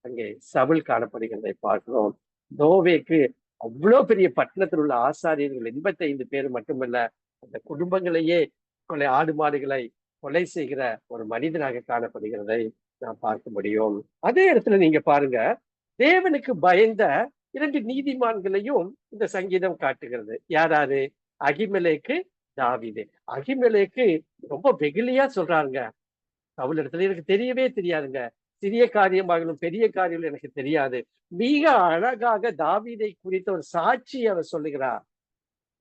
[SPEAKER 1] அங்கே சவுல் காணப்படுகிறதை பார்க்கிறோம். தோவேக்கு அவ்வளவு பெரிய பட்டணத்தில் உள்ள ஆசாரியர்கள் 85 பேர் மட்டுமல்ல, அந்த குடும்பங்களையே ஆடு மாடுகளை கொலை செய்கிற ஒரு மனிதனாக காணப்படுகிறதை நாம் பார்க்க முடியும். அதே இடத்துல நீங்க பாருங்க, தேவனுக்கு பயந்த 2 நீதிமான்களையும் இந்த சங்கீதம் காட்டுகிறது. யாராரு? அகிமெலேக்கு, தாவீது. அகிமெலேக்கு ரொம்ப வெகுளியா சொல்றாங்க, சவுல் இடத்துல எனக்கு தெரியவே தெரியாதுங்க, சிறிய காரியமாகலும் பெரிய காரியம் எனக்கு தெரியாது. மிக அழகாக தாவீதை குறித்த ஒரு சாட்சி அவர் சொல்லுகிறார்.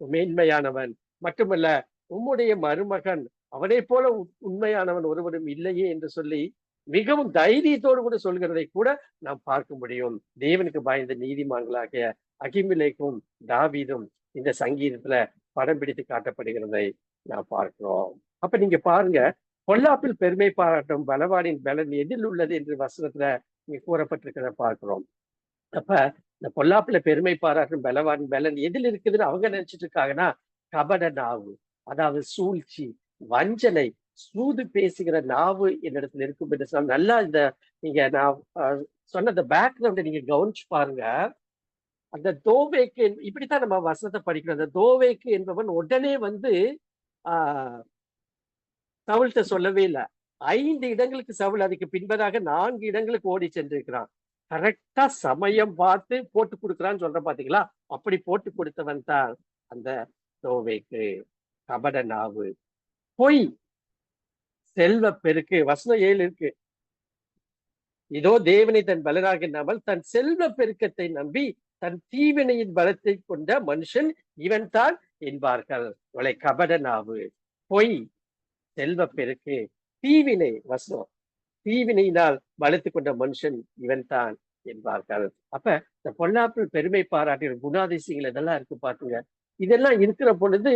[SPEAKER 1] மேன்மையானவன் மட்டுமல்ல, உம்முடைய மருமகன் அவனை போல உண்மையானவன் ஒருவரும் இல்லையே என்று சொல்லி மிகவும் தைரியத்தோடு கூட சொல்கிறதை கூட நாம் பார்க்க முடியும். தேவனுக்கு பயந்த நீதிமான்களாகிய அகிமெலேக்கும் தாவீதும் இந்த சங்கீதத்துல படம் பிடித்து காட்டப்படுகிறதை நாம் பார்க்கிறோம். அப்ப நீங்க பாருங்க, பொல்லாப்பில் பெருமை பாராட்டும் பலவானின் பலன் எதில் உள்ளது என்று வசனத்துல இங்க கூறப்பட்டிருக்கிறத பார்க்கிறோம். அப்ப இந்த பொல்லாப்புல பெருமை பாராட்டும் பலவானின் பலன் எதில் இருக்குதுன்னு அவங்க நினைச்சிட்டு இருக்காங்கன்னா, கபட நாவு, அதாவது சூழ்ச்சி, வஞ்சனை, சூது பேசுகிற நாவு என்னிடத்துல இருக்கும் என்று சொன்னா, நல்லா இந்த நீங்க நான் சொன்ன அந்த பேக்ரவுண்டை நீங்க கவனிச்சு பாருங்க. அந்த தோவேக்கு, இப்படித்தான் நம்ம வசனத்தை படிக்கிறோம். அந்த தோவேக்கு என்பவன் உடனே வந்து சவுல்கிட்ட சொல்லவே இல்லை. 5 இடங்களுக்கு சவுல் அதுக்கு பின்பதாக 4 இடங்களுக்கு ஓடி சென்றிருக்கிறான். கரெக்டா சமயம் பார்த்து போட்டு கொடுக்குறான்னு சொல்ற பாத்தீங்களா? அப்படி போட்டு கொடுத்தவன் தான் அந்த தோவேக்கு. கபட நாவு, பொய், செல்வ பெருக்கு. வசனம் 7 இருக்கு. இதோ தேவனை தன் பலனாக எண்ணாமல் தன் செல்வ பெருக்கத்தை நம்பி தன் தீவினையின் பலத்தை கொண்ட மனுஷன் இவன் தான் என்பார்கள். இவளை கபட நாவு, பொய், செல்வ பெருக்கு, தீவினை வசனம், தீவினையினால் பலத்து கொண்ட மனுஷன் இவன் தான் என்பார்கள். அப்ப இந்த பொல்லாப்பில் பெருமை பாராட்டுகிற குணாதிசயங்கள் இதெல்லாம் இருக்கு பாத்துங்க. இதெல்லாம் இருக்கிற பொழுது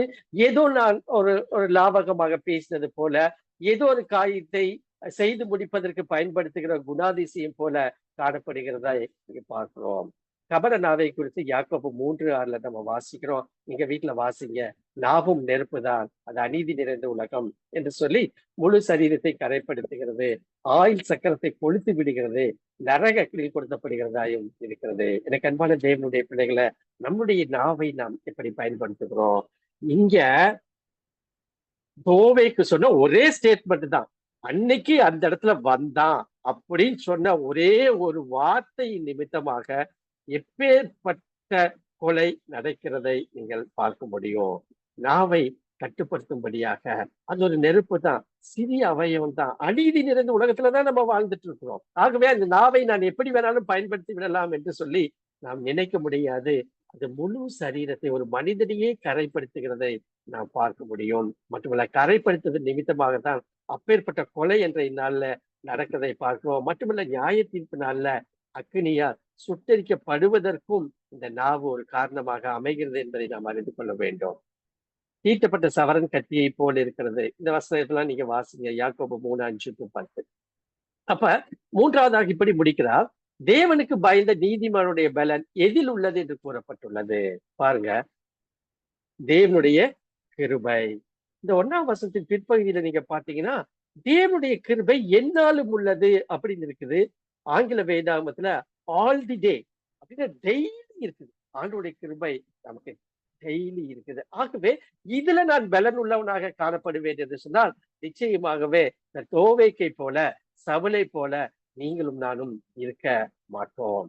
[SPEAKER 1] ஏதோ நான் ஒரு லாபகமாக பேசினது போல, ஏதோ ஒரு காரியத்தை செய்து முடிப்பதற்கு பயன்படுத்துகிற குணாதிசயம் போல காணப்படுகிறதா பார்க்கிறோம். கபட நாவை குறித்து யாக்கோபு 3:6 நம்ம வாசிக்கிறோம். எங்க வீட்டுல வாசிங்க. நாவும் நெருப்புதான், அது அநீதி நிறைந்த உலகம் என்று சொல்லி முழு சரீரத்தை கரைப்படுத்துகிறது, ஆயில் சக்கரத்தை கொளுத்து விடுகிறது, நரக கிளில் கொடுத்தப்படுகிறதாயும் இருக்கிறது. எனக்கு அன்பான தேவனுடைய பிள்ளைகளை, நம்முடைய நாவை நாம் எப்படி பயன்படுத்துகிறோம்? இங்க தோவேக்கு சொன்ன ஒரே ஸ்டேட்மெண்ட் தான், அன்னைக்கு அந்த இடத்துல வந்தான் அப்படின்னு சொன்ன ஒரே ஒரு வார்த்தை நிமித்தமாக எப்பேற்பட்ட கொலை நடக்கிறதை நீங்கள் பார்க்க முடியும். நாவை கட்டுப்படுத்தும்படியாக அது ஒரு நெருப்பு தான், சிறிய அவயவம் தான், அநீதி நிறைந்த உலகத்துலதான் நம்ம வாழ்ந்துட்டு இருக்கிறோம். ஆகவே அந்த நாவை நான் எப்படி வேணாலும் பயன்படுத்தி விடலாம் என்று சொல்லி நாம் நினைக்க முடியாது. அது முழு சரீரத்தை, ஒரு மனிதனையே கரைப்படுத்துகிறதை நாம் பார்க்க முடியும். மட்டுமல்ல, கரைப்படுத்துவது நிமித்தமாகத்தான் அப்பேற்பட்ட கொலை என்ற இந்நாள்ல நடக்கிறதை பார்க்கிறோம். மட்டுமல்ல, நியாய தீர்ப்பு நாள்ல அக்கினியால் சுட்டரிக்கப்படுவதற்கும் இந்த நாவு ஒரு காரணமாக அமைகிறது என்பதை நாம் அறிந்து கொள்ள வேண்டும். தீட்டப்பட்ட சவரன் கத்தியை போல் இருக்கிறது. இந்த வசனத்தெல்லாம் நீங்க வாசிங்க, யாக்கோபு 3:5-10. அப்ப மூன்றாவதாக இப்படி முடிக்கிறார், தேவனுக்கு பயந்த நீதிமானுடைய பலன் எதில் உள்ளது என்று கூறப்பட்டுள்ளது. பாருங்க, தேவனுடைய கிருபை. இந்த 1ஆம் வசனத்தின் பிற்பகுதியில நீங்க பாத்தீங்கன்னா, தேவனுடைய கிருபை எந்நாளும் உள்ளது அப்படின்னு இருக்குது. ஆங்கில வேதாகமத்துல ஆல் தி டே அப்படின்னு டெய்லி இருக்குது. ஆண்டோடைய கிருபை நமக்கு டெய்லி இருக்குது. ஆகவே இதுல நான் பலன் உள்ளவனாக காணப்படுவேன் என்று சொன்னால், நிச்சயமாகவே இந்த தோவேக்கை போல, சவுலை போல நீங்களும் நானும் இருக்க மாட்டோம்.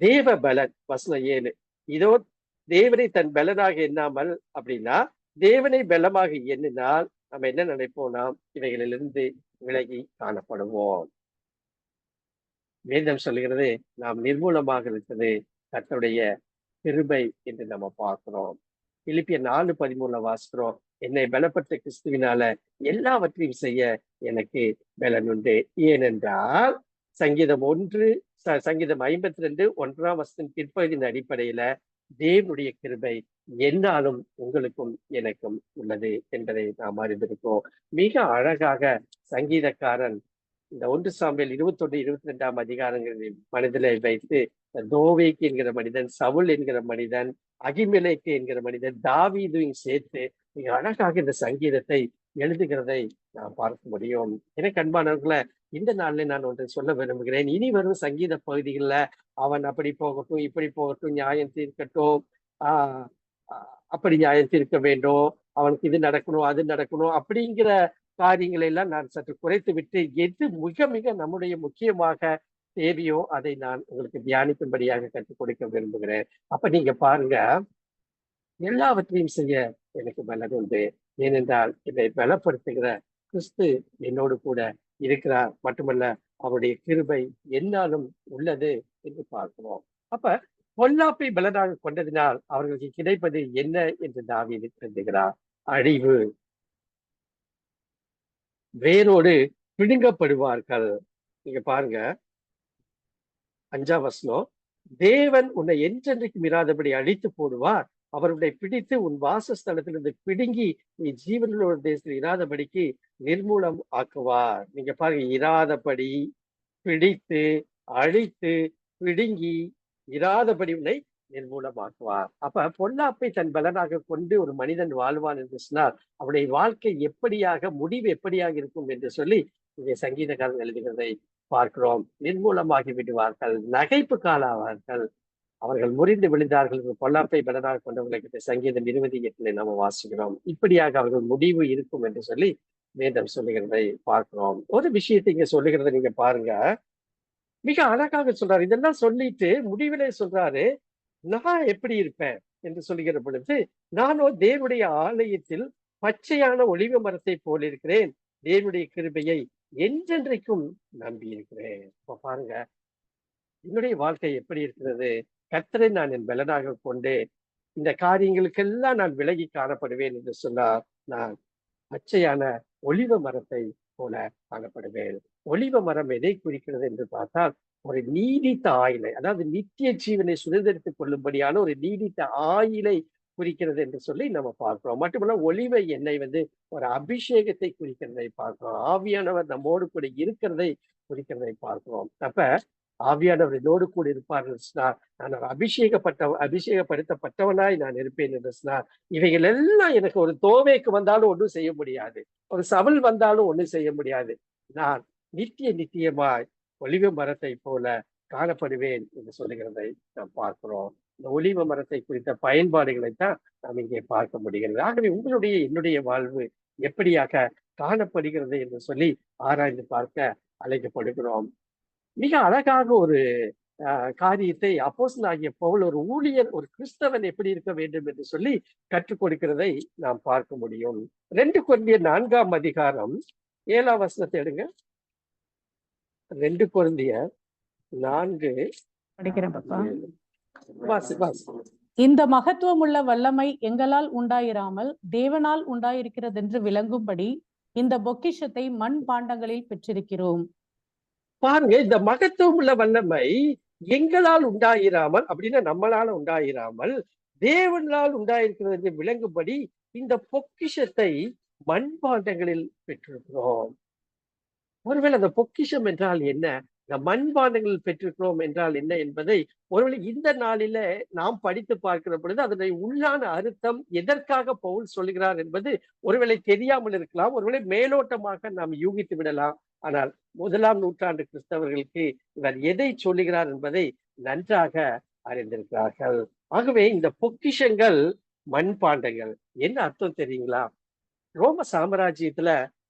[SPEAKER 1] தேவ பலன், வசனம் 7. இதோ தேவனை தன் பலனாக எண்ணாமல், அப்படின்னா தேவனை பலமாக எண்ணினால் நம்ம என்ன நினைப்போம்னா, இவைகளிலிருந்து விலகி காணப்படுவோம். வேதம் சொல்லுகிறது, நாம் நிர்மூலமாக இருக்கிறது கர்த்தருடைய கிருபை என்று நம்ம பார்க்கிறோம். பிலிப்பியர் 4:13 வாசிக்கிறோம், என்னை பலப்பட்ட கிறிஸ்துவினால எல்லாவற்றையும் செய்ய எனக்கு பலன் உண்டு. ஏனென்றால் சங்கீதம் 52 1ஆம் வசனத்தின் பிற்பகுதியின் அடிப்படையில தேவனுடைய கிருபை என்னாலும் உங்களுக்கும் எனக்கும் உள்ளது என்பதை நாம் அறிந்திருக்கோம். மிக அழகாக சங்கீதக்காரன் இந்த 1 சாமுவேல் 21-22 அதிகாரங்களில் மனதிலே வைத்து தோவேக்கு என்கிற மனிதன், சவுல் என்கிற மனிதன், அகிமெலேக்கு என்கிற மனிதன், தாவீதையும் சேர்த்து மிக அழகாக இந்த சங்கீதத்தை எழுதுகிறதை நாம் பார்க்க முடியும். எனக்கு அன்பானவர்களை, இந்த நாள்ல நான் ஒன்றை சொல்ல விரும்புகிறேன். இனி வரும் சங்கீத பகுதிகளில் அவன் அப்படி போகட்டும், இப்படி போகட்டும், நியாயம் தீர்க்கட்டும், அப்படி நியாயம் தீர்க்க வேண்டும், அவனுக்கு இது நடக்கணும், அது நடக்கணும், அப்படிங்கிற காரியங்களை எல்லாம் நான் சற்று குறைத்து விட்டு, எது மிக மிக நம்முடைய முக்கியமாக தேவையோ அதை நான் உங்களுக்கு தியானிக்கும்படியாக கற்றுக் கொடுக்க விரும்புகிறேன். அப்ப நீங்க பாருங்க, எல்லாவற்றையும் செய்ய எனக்கு பலன் உண்டு. ஏனென்றால் என்னை பலப்படுத்துகிற கிறிஸ்து என்னோடு கூட இருக்கிறார். மட்டுமல்ல, அவருடைய கிருபை என்னாலும் உள்ளது என்று பார்க்கிறோம். அப்ப பொல்லாப்பை பலனாக கொண்டதினால் அவர்களுக்கு கிடைப்பது என்ன என்று தாவீது கருதுகிறார்? அழிவு, வேரோடு பிடுங்கப்படுவார்கள். நீங்க பாருங்க, 5ஆம் வசனம், தேவன் உன்னை என்றென்றைக்கும் இராதபடி அழித்து போடுவார், அவருடைய பிடித்து உன் வாசஸ்தலத்திலிருந்து பிடுங்கி நீ ஜீவனுள்ள ஒரு தேசத்தில் இராதபடிக்கு நிர்மூலம் ஆக்குவார். நீங்க பாருங்க, இராதபடி, பிடித்து, அழித்து, பிடுங்கி, இராதபடி உன்னை நிர்மூலமாக்குவார். அப்ப பொல்லாப்பை தன் பலனாக கொண்டு ஒரு மனிதன் வாழ்வான் என்று சொன்னால் அவருடைய வாழ்க்கை எப்படியாக, முடிவு எப்படியாக இருக்கும் என்று சொல்லி இங்கே சங்கீதக்காரன் எழுதுகிறதை பார்க்கிறோம். நிர்மூலமாகி விடுவார்கள், நகைப்பு காலாவார்கள், அவர்கள் முறிந்து விழுந்தார்கள். பொல்லாப்பை பலனாக கொண்டவர்களுக்கு சங்கீதம் 28 நம்ம வாசிக்கிறோம். இப்படியாக அவர்கள் முடிவு இருக்கும் என்று சொல்லி வேதம் சொல்லுகிறதை பார்க்கிறோம். ஒரு விஷயத்தை இங்க சொல்லுகிறத நீங்க பாருங்க, மிக அழகாக சொல்றாரு. இதெல்லாம் சொல்லிட்டு முடிவிலே சொல்றாரு, நான் எப்படி இருப்பேன் என்று சொல்லுகிற பொழுது, நானோ தேவனுடைய ஆலயத்தில் பச்சையான ஒலிவ மரத்தை போல் இருக்கிறேன், தேவனுடைய கிருபையை என்றென்றைக்கும் நம்பி இருக்கிறேன். இப்ப பாருங்க, என்னுடைய வாழ்க்கை எப்படி இருக்கிறது? கர்த்தரை நான் என் பலனாக கொண்டு இந்த காரியங்களுக்கெல்லாம் நான் விலகி காணப்படுவேன் என்று சொன்னால், நான் பச்சையான ஒலிவ மரத்தை போல காணப்படுவேன். ஒலிவ மரம் எதை குறிக்கிறது என்று பார்த்தால், ஒரு நீடித்த ஆயுளை, அதாவது நித்திய ஜீவனை சுதந்திரித்துக் கொள்ளும்படியான ஒரு நீடித்த ஆயுளை குறிக்கிறது என்று சொல்லி நம்ம பார்க்கிறோம். மட்டுமல்ல, ஒலிவ எண்ணெய் ஒரு அபிஷேகத்தை குறிக்கிறதை பார்க்கிறோம். ஆவியானவர் நம்மோடு கூட இருக்கிறதை குறிக்கிறதை பார்க்கிறோம். அப்ப ஆவியானவர் என்னோடு கூட இருப்பார் என்று சொன்னார், நான் ஒரு அபிஷேகப்படுத்தப்பட்டவனாய் நான் இருப்பேன் என்று சொன்னார். இவைகள் எல்லாம் எனக்கு ஒரு தோவைக்கு வந்தாலும் ஒன்றும் செய்ய முடியாது, ஒரு சவுல் வந்தாலும் ஒன்றும் செய்ய முடியாது. நான் நித்தியமாய் ஒலிவ மரத்தை போல காணப்படுவேன் என்று சொல்லுகிறதை நாம் பார்க்கிறோம். இந்த ஒலிவ மரத்தை குறித்த பயன்பாடுகளைத்தான் நாம் இங்கே பார்க்க முடிகிறது. ஆகவே உங்களுடைய என்னுடைய வாழ்வு எப்படியாக காணப்படுகிறது என்று சொல்லி ஆராய்ந்து பார்க்க அழைக்கப்படுகிறோம். மிக அழகாக ஒரு காரியத்தை அப்போஸ்தலனாகிய பவுல், ஒரு ஊழியர், ஒரு கிறிஸ்தவன் எப்படி இருக்க வேண்டும் என்று சொல்லி கற்றுக் கொடுக்கிறதை நாம் பார்க்க முடியும். 2 கொரிந்தியர் 4ஆம் அதிகாரம் 7ஆம் வசனத்தை எடுங்க. 2 கொரிந்தியர் 4
[SPEAKER 2] படிக்கிறேன் பாப்பா.
[SPEAKER 1] வாசி.
[SPEAKER 2] இந்த மகத்துவம் உள்ள வல்லமை எங்களால் உண்டாயிராமல் தேவனால் உண்டாயிருக்கிறது என்று விளங்கும்படி இந்த பொக்கிஷத்தை மண் பாண்டங்களில் பெற்றிருக்கிறோம்.
[SPEAKER 1] பாருங்க, இந்த மகத்துவம் உள்ள வல்லமை எங்களால் உண்டாயிராமல், அப்படின்னா நம்மளால உண்டாயிராமல் தேவனால் உண்டாயிருக்கிறது என்று விளங்கும்படி இந்த பொக்கிஷத்தை மண்பாண்டங்களில் பெற்றிருக்கிறோம். ஒருவேளை அந்த பொக்கிஷம் என்றால் என்ன, இந்த மண்பாண்டங்களில் பெற்றிருக்கிறோம் என்றால் என்ன என்பதை ஒருவேளை இந்த நாளில நாம் படித்து பார்க்கிற பொழுது அதனுடைய உள்ளான அர்த்தம், எதற்காக பவுல் சொல்கிறார் என்பது ஒருவேளை தெரியாமல் இருக்கலாம், ஒருவேளை மேலோட்டமாக நாம் யூகித்து விடலாம். ஆனால் 1ஆம் நூற்றாண்டு கிறிஸ்தவர்களுக்கு இவர் எதை சொல்லுகிறார் என்பதை நன்றாக அறிந்திருக்கிறார்கள். ஆகவே இந்த பொக்கிஷங்கள் மண்பாண்டங்கள் என்ன அர்த்தம் தெரியுங்களா? ரோம சாம்ராஜ்யத்துல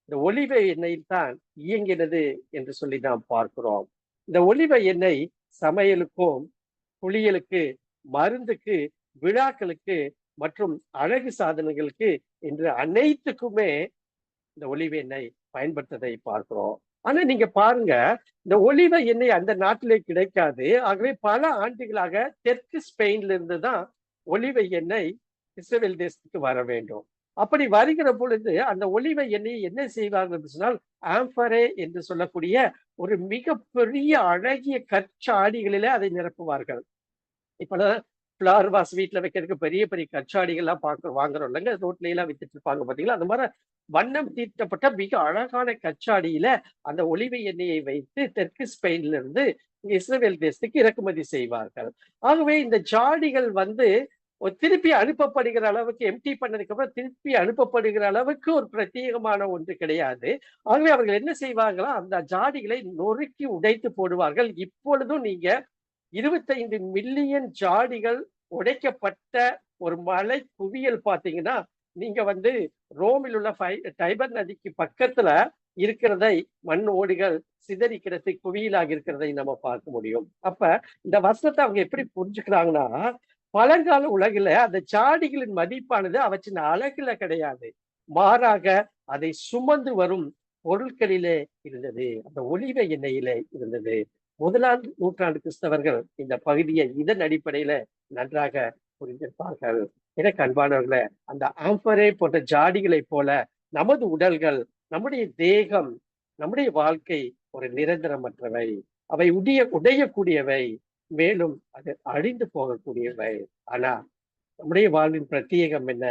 [SPEAKER 1] இந்த ஒலிவ எண்ணெயில் தான் இயங்கினது என்று சொல்லி நாம் பார்க்கிறோம். இந்த ஒலிவ எண்ணெய் சமையலுக்கும், குளியலுக்கு, மருந்துக்கு, விழாக்களுக்கு மற்றும் அழகு சாதனங்களுக்கு என்று அனைத்துக்குமே இந்த ஒலிவ எண்ணெய் பயன்படுத்ததை பார்க்கிறோம். ஆனா நீங்க பாருங்க, இந்த ஒலிவ எண்ணெய் அந்த நாட்டிலே கிடைக்காது. ஆகவே பல ஆண்டுகளாக தெற்கு ஸ்பெயின்ல இருந்துதான் ஒலிவ எண்ணெய் இஸ்ரவேல் தேசத்துக்கு வர வேண்டும். அப்படி வருகிற பொழுது அந்த ஒலிவ எண்ணெயை என்ன செய்வார்கள் என்று சொன்னால், ஆம்பரே என்று சொல்லக்கூடிய ஒரு மிகப்பெரிய அழகிய கற்சாடிகளிலே அதை நிரப்புவார்கள். இப்ப ஃபிளவர் வாஸ் வீட்டுல வைக்கிறதுக்கு பெரிய பெரிய கச்சாடிகள்லாம் வாங்குறோம் இல்லைங்க, ரோட்ல எல்லாம் வித்துட்டு இருப்பாங்க பாத்தீங்களா, அந்த மாதிரி வண்ணம் தீட்டப்பட்ட மிக அழகான கச்சாடியில அந்த ஒலிவ எண்ணெயை வைத்து தெற்கு ஸ்பெயின்ல இருந்து இஸ்ரவேல் தேசத்துக்கு இறக்குமதி செய்வார்கள். ஆகவே இந்த ஜாடிகள் திருப்பி அனுப்பப்படுகிற அளவுக்கு, எம்டி பண்ணதுக்கு அப்புறம் திருப்பி அனுப்பப்படுகிற அளவுக்கு ஒரு பிரத்யேகமான ஒன்று கிடையாது. ஆகவே அவர்கள் என்ன செய்வார்களா, அந்த ஜாடிகளை நொறுக்கி உடைத்து போடுவார்கள். இப்பொழுதும் நீங்க 25 மில்லியன் ஜாடிகள் உடைக்கப்பட்ட ஒரு மலை குவியல் பார்த்தீங்கன்னா, நீங்க ரோமில் உள்ள டைபர் நதிக்கு பக்கத்துல இருக்கிறதை, மண் ஓடுகள் சிதறி கிடத்தி குவியலாக இருக்கிறதை நம்ம பார்க்க முடியும். அப்ப இந்த வசனத்தை அவங்க எப்படி புரிஞ்சுக்கிறாங்கன்னா, பழங்கால உலகில அந்த ஜாடிகளின் மதிப்பானது அவற்றின் அழகுல கிடையாது, மாறாக அதை சுமந்து வரும் பொருட்களிலே இருந்தது, அந்த ஒலிவ எண்ணெயிலே இருந்தது. 1ஆம் நூற்றாண்டு கிறிஸ்தவர்கள் இந்த பகுதியை இதன் அடிப்படையில நன்றாக புரிந்திருப்பார்கள். எனக்கு அன்பானவர்களே, அந்த ஆம்பரே போன்ற ஜாடிகளை போல நமது உடல்கள், நம்முடைய தேகம், நம்முடைய வாழ்க்கை ஒரு நிரந்தரமற்றவை, அவை உடையக்கூடியவை, மேலும் அது அழிந்து போகக்கூடியவை. ஆனா நம்முடைய வாழ்வின் பிரத்யேகம் என்ன?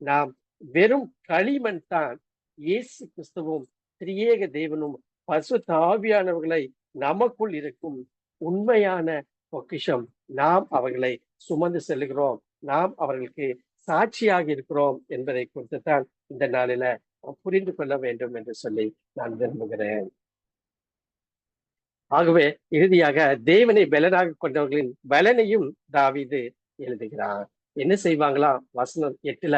[SPEAKER 1] நாம் வெறும் களிமண் தான். இயேசு கிறிஸ்துவும் திரியேக தேவனும் பரிசுத்த ஆவியானவர்களை நமக்குள் இருக்கும் உண்மையான பொக்கிஷம். நாம் அவர்களை சுமந்து செல்கிறோம், நாம் அவர்களுக்கு சாட்சியாக இருக்கிறோம் என்பதை குறித்துத்தான் இந்த நாளில புரிந்து கொள்ள வேண்டும் என்று சொல்லி நான் விரும்புகிறேன். ஆகவே இறுதியாக தேவனை பலனாக கொண்டவர்களின் பலனையும் தாவீது எழுதுகிறார். என்ன செய்வாங்களா? வசனம் 8ல,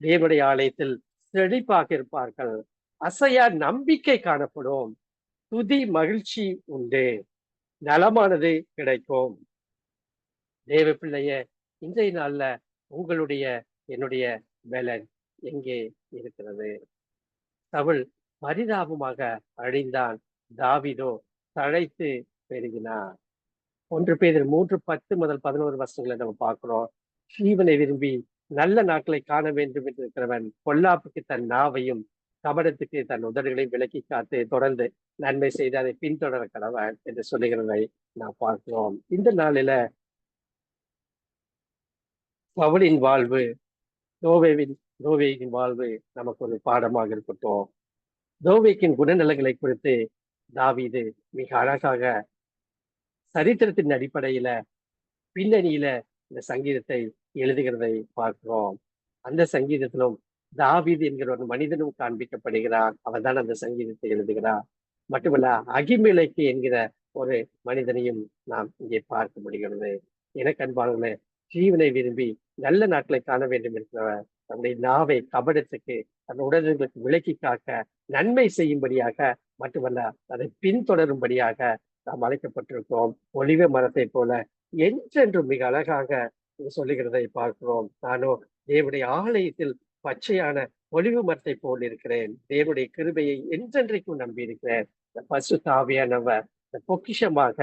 [SPEAKER 1] தேவனுடைய ஆலயத்தில் செழிப்பாக இருப்பார்கள், அசையா நம்பிக்கை காணப்படும், துதி மகிழ்ச்சி உண்டு, நலமானது கிடைக்கும். தேவ பிள்ளைய, இன்றைய நாள்ல உங்களுடைய என்னுடைய பலன் எங்கே இருக்கிறது? சவுல் பரிதாபமாக அழிந்தான். தாவீதோ தழைத்து பெருகினார். 1 பேதுரு 3:10 முதல் 11 வசனங்களை நம்ம பார்க்கிறோம். ஜீவனை விரும்பி நல்ல நாட்களை காண வேண்டும் என்று இருக்கிறவன் பொல்லாப்புக்கு தன் நாவையும் கபடத்துக்கு தன் உதடுகளையும் விலக்கி காத்து தொடர்ந்து நன்மை செய்து அதை பின்தொடர கடவன் என்று சொல்லுகிறதை நாம் பார்க்கிறோம். இந்த நாளில பவுலின் வாழ்வு, தோவேயின் வாழ்வு நமக்கு ஒரு பாடமாக இருக்கட்டும். தோவேக்கின் குணநலங்களை குறித்து தாவீது மிக அழகாக சரித்திரத்தின் அடிப்படையில பின்னணியில இந்த சங்கீதத்தை எழுதுகிறதை பார்க்கிறோம். அந்த சங்கீதத்திலும் தாவீது என்கிற ஒரு மனிதனும் காண்பிக்கப்படுகிறான். அவன் தான் அந்த சங்கீதத்தை எழுதுகிறான். மட்டுமல்ல, அகிமிலைக்கு என்கிற ஒரு மனிதனையும் நாம் இங்கே பார்க்க முடிகிறது. எனக்கு அன்பானவர்களே, ஜீவனை விரும்பி நல்ல நாட்களை காண வேண்டும் இருக்கிறவர் தன்னுடைய நாவை கபடத்துக்கு தன் உடல்களுக்கு விலக்கி காக்க நன்மை செய்யும்படியாக மட்டுமல்ல அதை பின்தொடரும்படியாக நாம் அழைக்கப்பட்டிருக்கிறோம். ஒலிவ மரத்தை போல என்றென்றும் மிக அழகாக சொல்லுகிறதை பார்க்கிறோம். நானோ தேவனுடைய ஆலயத்தில் பச்சையான ஒலிவு மரத்தை போல் இருக்கிறேன். தேவனுடைய கிருபையை என்றென்றைக்கும் நம்பி இருக்கிறேன். இந்த பரிசுத்த ஆவியானவர் இந்த பொக்கிஷமாக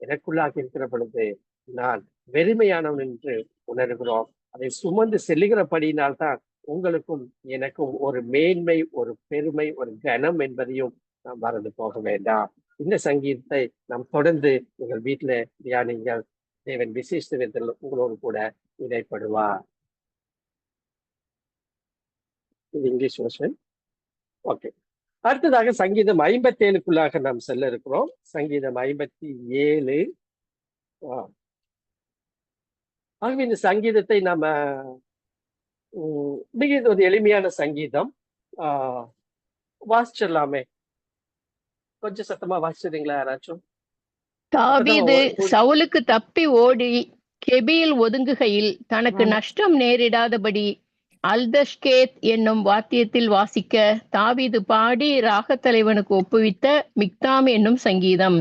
[SPEAKER 1] எனக்குள்ளாக இருக்கிற பொழுது நான் வெறுமையானவன் என்று உணர்கிறோம். அதை சுமந்து செல்லுகிறபடியினால்தான் உங்களுக்கும் எனக்கும் ஒரு மேன்மை, ஒரு பெருமை, ஒரு கனம் என்பதையும் நாம் மறந்து போக வேண்டாம். இந்த சங்கீதத்தை நாம் தொடர்ந்து உங்கள் வீட்டில தியானிங்கள். தேவன் விசேஷ விதத்தில் உங்களோடு கூட இடைப்படுவார். இது இங்கிலீஷ் வெர்ஷன். ஓகே, அடுத்ததாக சங்கீதம் 57க்குள்ளாக நாம் செல்ல இருக்கிறோம். சங்கீதம் 57. ஆகவே இந்த சங்கீதத்தை நாம மிக ஒரு எளிமையான சங்கீதம். வாசிச்சிடலாமே. கொஞ்சம் சத்தமா வாசிச்சிடுங்களா யாராச்சும்?
[SPEAKER 3] தாவீது சவுலுக்கு தப்பி ஓடி கெபியில் ஒதுங்குகையில் தனக்கு நஷ்டம் நேரிடாதபடி அல்தஷ்கேத் என்னும் வாத்தியத்தில் வாசிக்க தாவீது பாடி ராகத்தலைவனுக்கு ஒப்புவித்த மிக்தாம் என்னும் சங்கீதம்.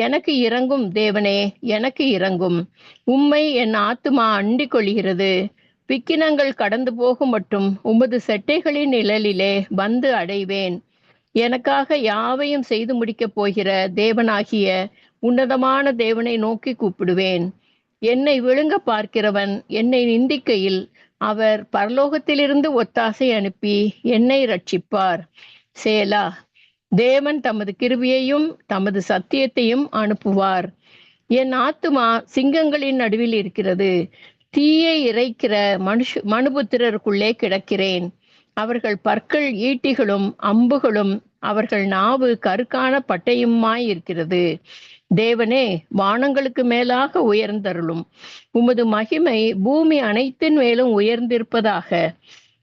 [SPEAKER 3] எனக்கு இறங்கும் தேவனே, எனக்கு இறங்கும். உம்மை என் ஆத்துமா அண்டிக் கொள்கிறது. விக்கினங்கள் கடந்து போகும் மட்டும் உமது செட்டைகளின் நிழலிலே வந்து அடைவேன். எனக்காக யாவையும் செய்து முடிக்கப் போகிற தேவனாகிய உன்னதமான தேவனை நோக்கி கூப்பிடுவேன். என்னை விழுங்க பார்க்கிறவன் என்னை நிந்திக்கையில் அவர் பரலோகத்திலிருந்து ஒத்தாசை அனுப்பி என்னை ரட்சிப்பார். சேலா. தேவன் தமது கிருபையையும் தமது சத்தியத்தையும் அனுப்புவார். என் ஆத்துமா சிங்கங்களின் நடுவில் இருக்கிறது. தீயை இறைக்கிற மனுபுத்திரருக்குள்ளே கிடக்கிறேன். அவர்கள் பற்கள் ஈட்டிகளும் அம்புகளும் அவர்கள் நாவு கருக்கான பட்டயமுமாய் இருக்கிறது. தேவனே, வானங்களுக்கு மேலாக உயர்ந்தருளும். உமது மகிமை பூமி அனைத்தின் மேலும் உயர்ந்திருப்பதாக.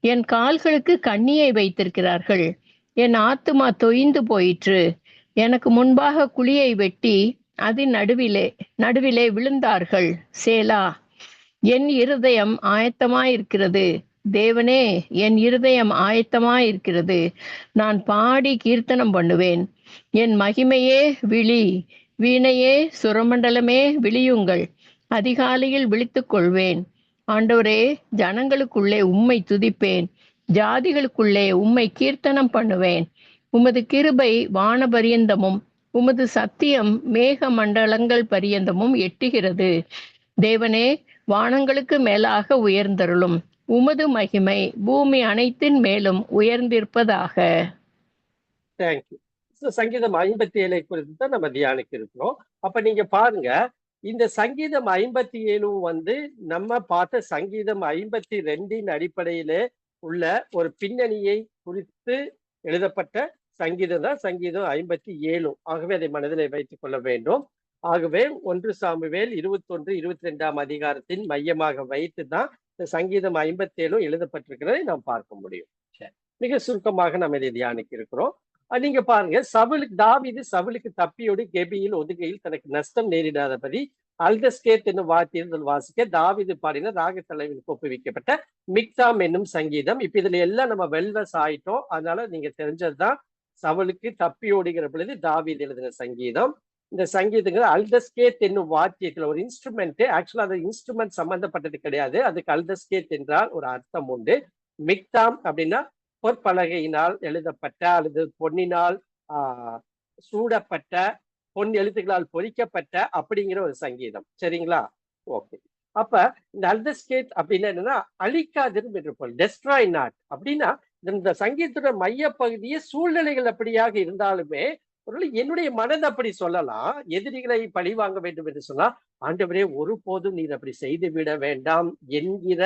[SPEAKER 3] என் கால்களுக்கு கண்ணியை வைத்திருக்கிறார்கள். என் ஆத்துமா தொய்ந்து போயிற்று. எனக்கு முன்பாக குழியை வெட்டி அதன் நடுவிலே விழுந்தார்கள். சேலா. என் இருதயம் ஆயத்தமாயிருக்கிறது. தேவனே, என் இருதயம் ஆயத்தமாயிருக்கிறது. நான் பாடி கீர்த்தனம் பண்ணுவேன். என் மகிமையே விழி, வீணையே சுரமண்டலமே விழியுங்கள். அதிகாலையில் விழித்துக் கொள்வேன். ஆண்டவரே, ஜனங்களுக்குள்ளே உம்மை துதிப்பேன். ஜாதிகளுக்குள்ளே உம்மை கீர்த்தனம் பண்ணுவேன். உமது கிருபை வான பரியந்தமும் உமது சத்தியம் மேக மண்டலங்கள் பரியந்தமும் எட்டுகிறது. தேவனே, வானங்களுக்கு மேலாக உயர்ந்தருளும். உமது மகிமை பூமி அனைத்தின் மேலும் உயர்ந்திருப்பதாக.
[SPEAKER 1] தேங்க்யூ. சங்கீதம் 57 குறித்து தான் நம்ம தியானிக்க இருக்கிறோம். அப்ப நீங்க பாருங்க, இந்த சங்கீதம் 57 நம்ம பார்த்த சங்கீதம் 52 அடிப்படையிலே உள்ள ஒரு பின்னணியை குறித்து எழுதப்பட்ட சங்கீதம் தான் சங்கீதம் 57. ஆகவே அதை மனதிலே வைத்துக் கொள்ள வேண்டும். ஆகவே 1 சாமுவேல் 21-22 அதிகாரத்தின் மையமாக வைத்து தான் இந்த சங்கீதம் 57 எழுதப்பட்டிருக்கிறதை நாம் பார்க்க முடியும். மிக சுருக்கமாக நம்ம இதை தியானிக்க இருக்கிறோம். நீங்க பாருங்க, தாவீது சவுலுக்கு தப்பியோடு கெபியில் ஒதுகையில் தனக்கு நஷ்டம் நேரிடாதபடி அல்தஸ்கேத் என்னும் வாத்தியத்தில் வாசிக்க தாவீது பாடின ராகத்தலைவனுக்கு ஒப்புவிக்கப்பட்ட மிக்தாம் என்னும் சங்கீதம். இப்ப இதுல எல்லாம் நம்ம வெல்வஸ் ஆயிட்டோம். அதனால நீங்க தெரிஞ்சதுதான் சவுலுக்கு தப்பி ஓடுகிற பொழுது தாவீது எழுதின சங்கீதம். இந்த சங்கீதங்கள் அல்தஸ்கேத் என்னும் வாத்தியத்துல ஒரு இன்ஸ்ட்ருமெண்ட், ஆக்சுவலா அது இன்ஸ்ட்ருமெண்ட் சம்பந்தப்பட்டது கிடையாது. அதுக்கு அல்தஸ்கேத் என்றால் ஒரு அர்த்தம் உண்டு. மிக்தாம் அப்படின்னா பொற்பலகையினால் எழுதப்பட்ட அல்லது பொன்னினால் சூடப்பட்ட பொன் எழுத்துக்களால் பொறிக்கப்பட்ட அப்படிங்கிற ஒரு சங்கீதம். சரிங்களா? ஓகே. அப்ப இந்த அல்தஸ்கேத் அப்படின்னா என்னன்னா அழிக்காதிரும் என்று பொருள். டெஸ்ட்ராய் நாட் அப்படின்னா இந்த சங்கீதத்தோட மைய பகுதியே சூழ்நிலைகள் அப்படியாக இருந்தாலுமே என்னுடைய மனதை அப்படி சொல்லலாம். எதிரிகளை பழி வாங்க வேண்டும் என்று சொன்னா, ஆண்டவரே ஒருபோதும் நீர் அப்படி செய்து விட வேண்டாம் என்கிற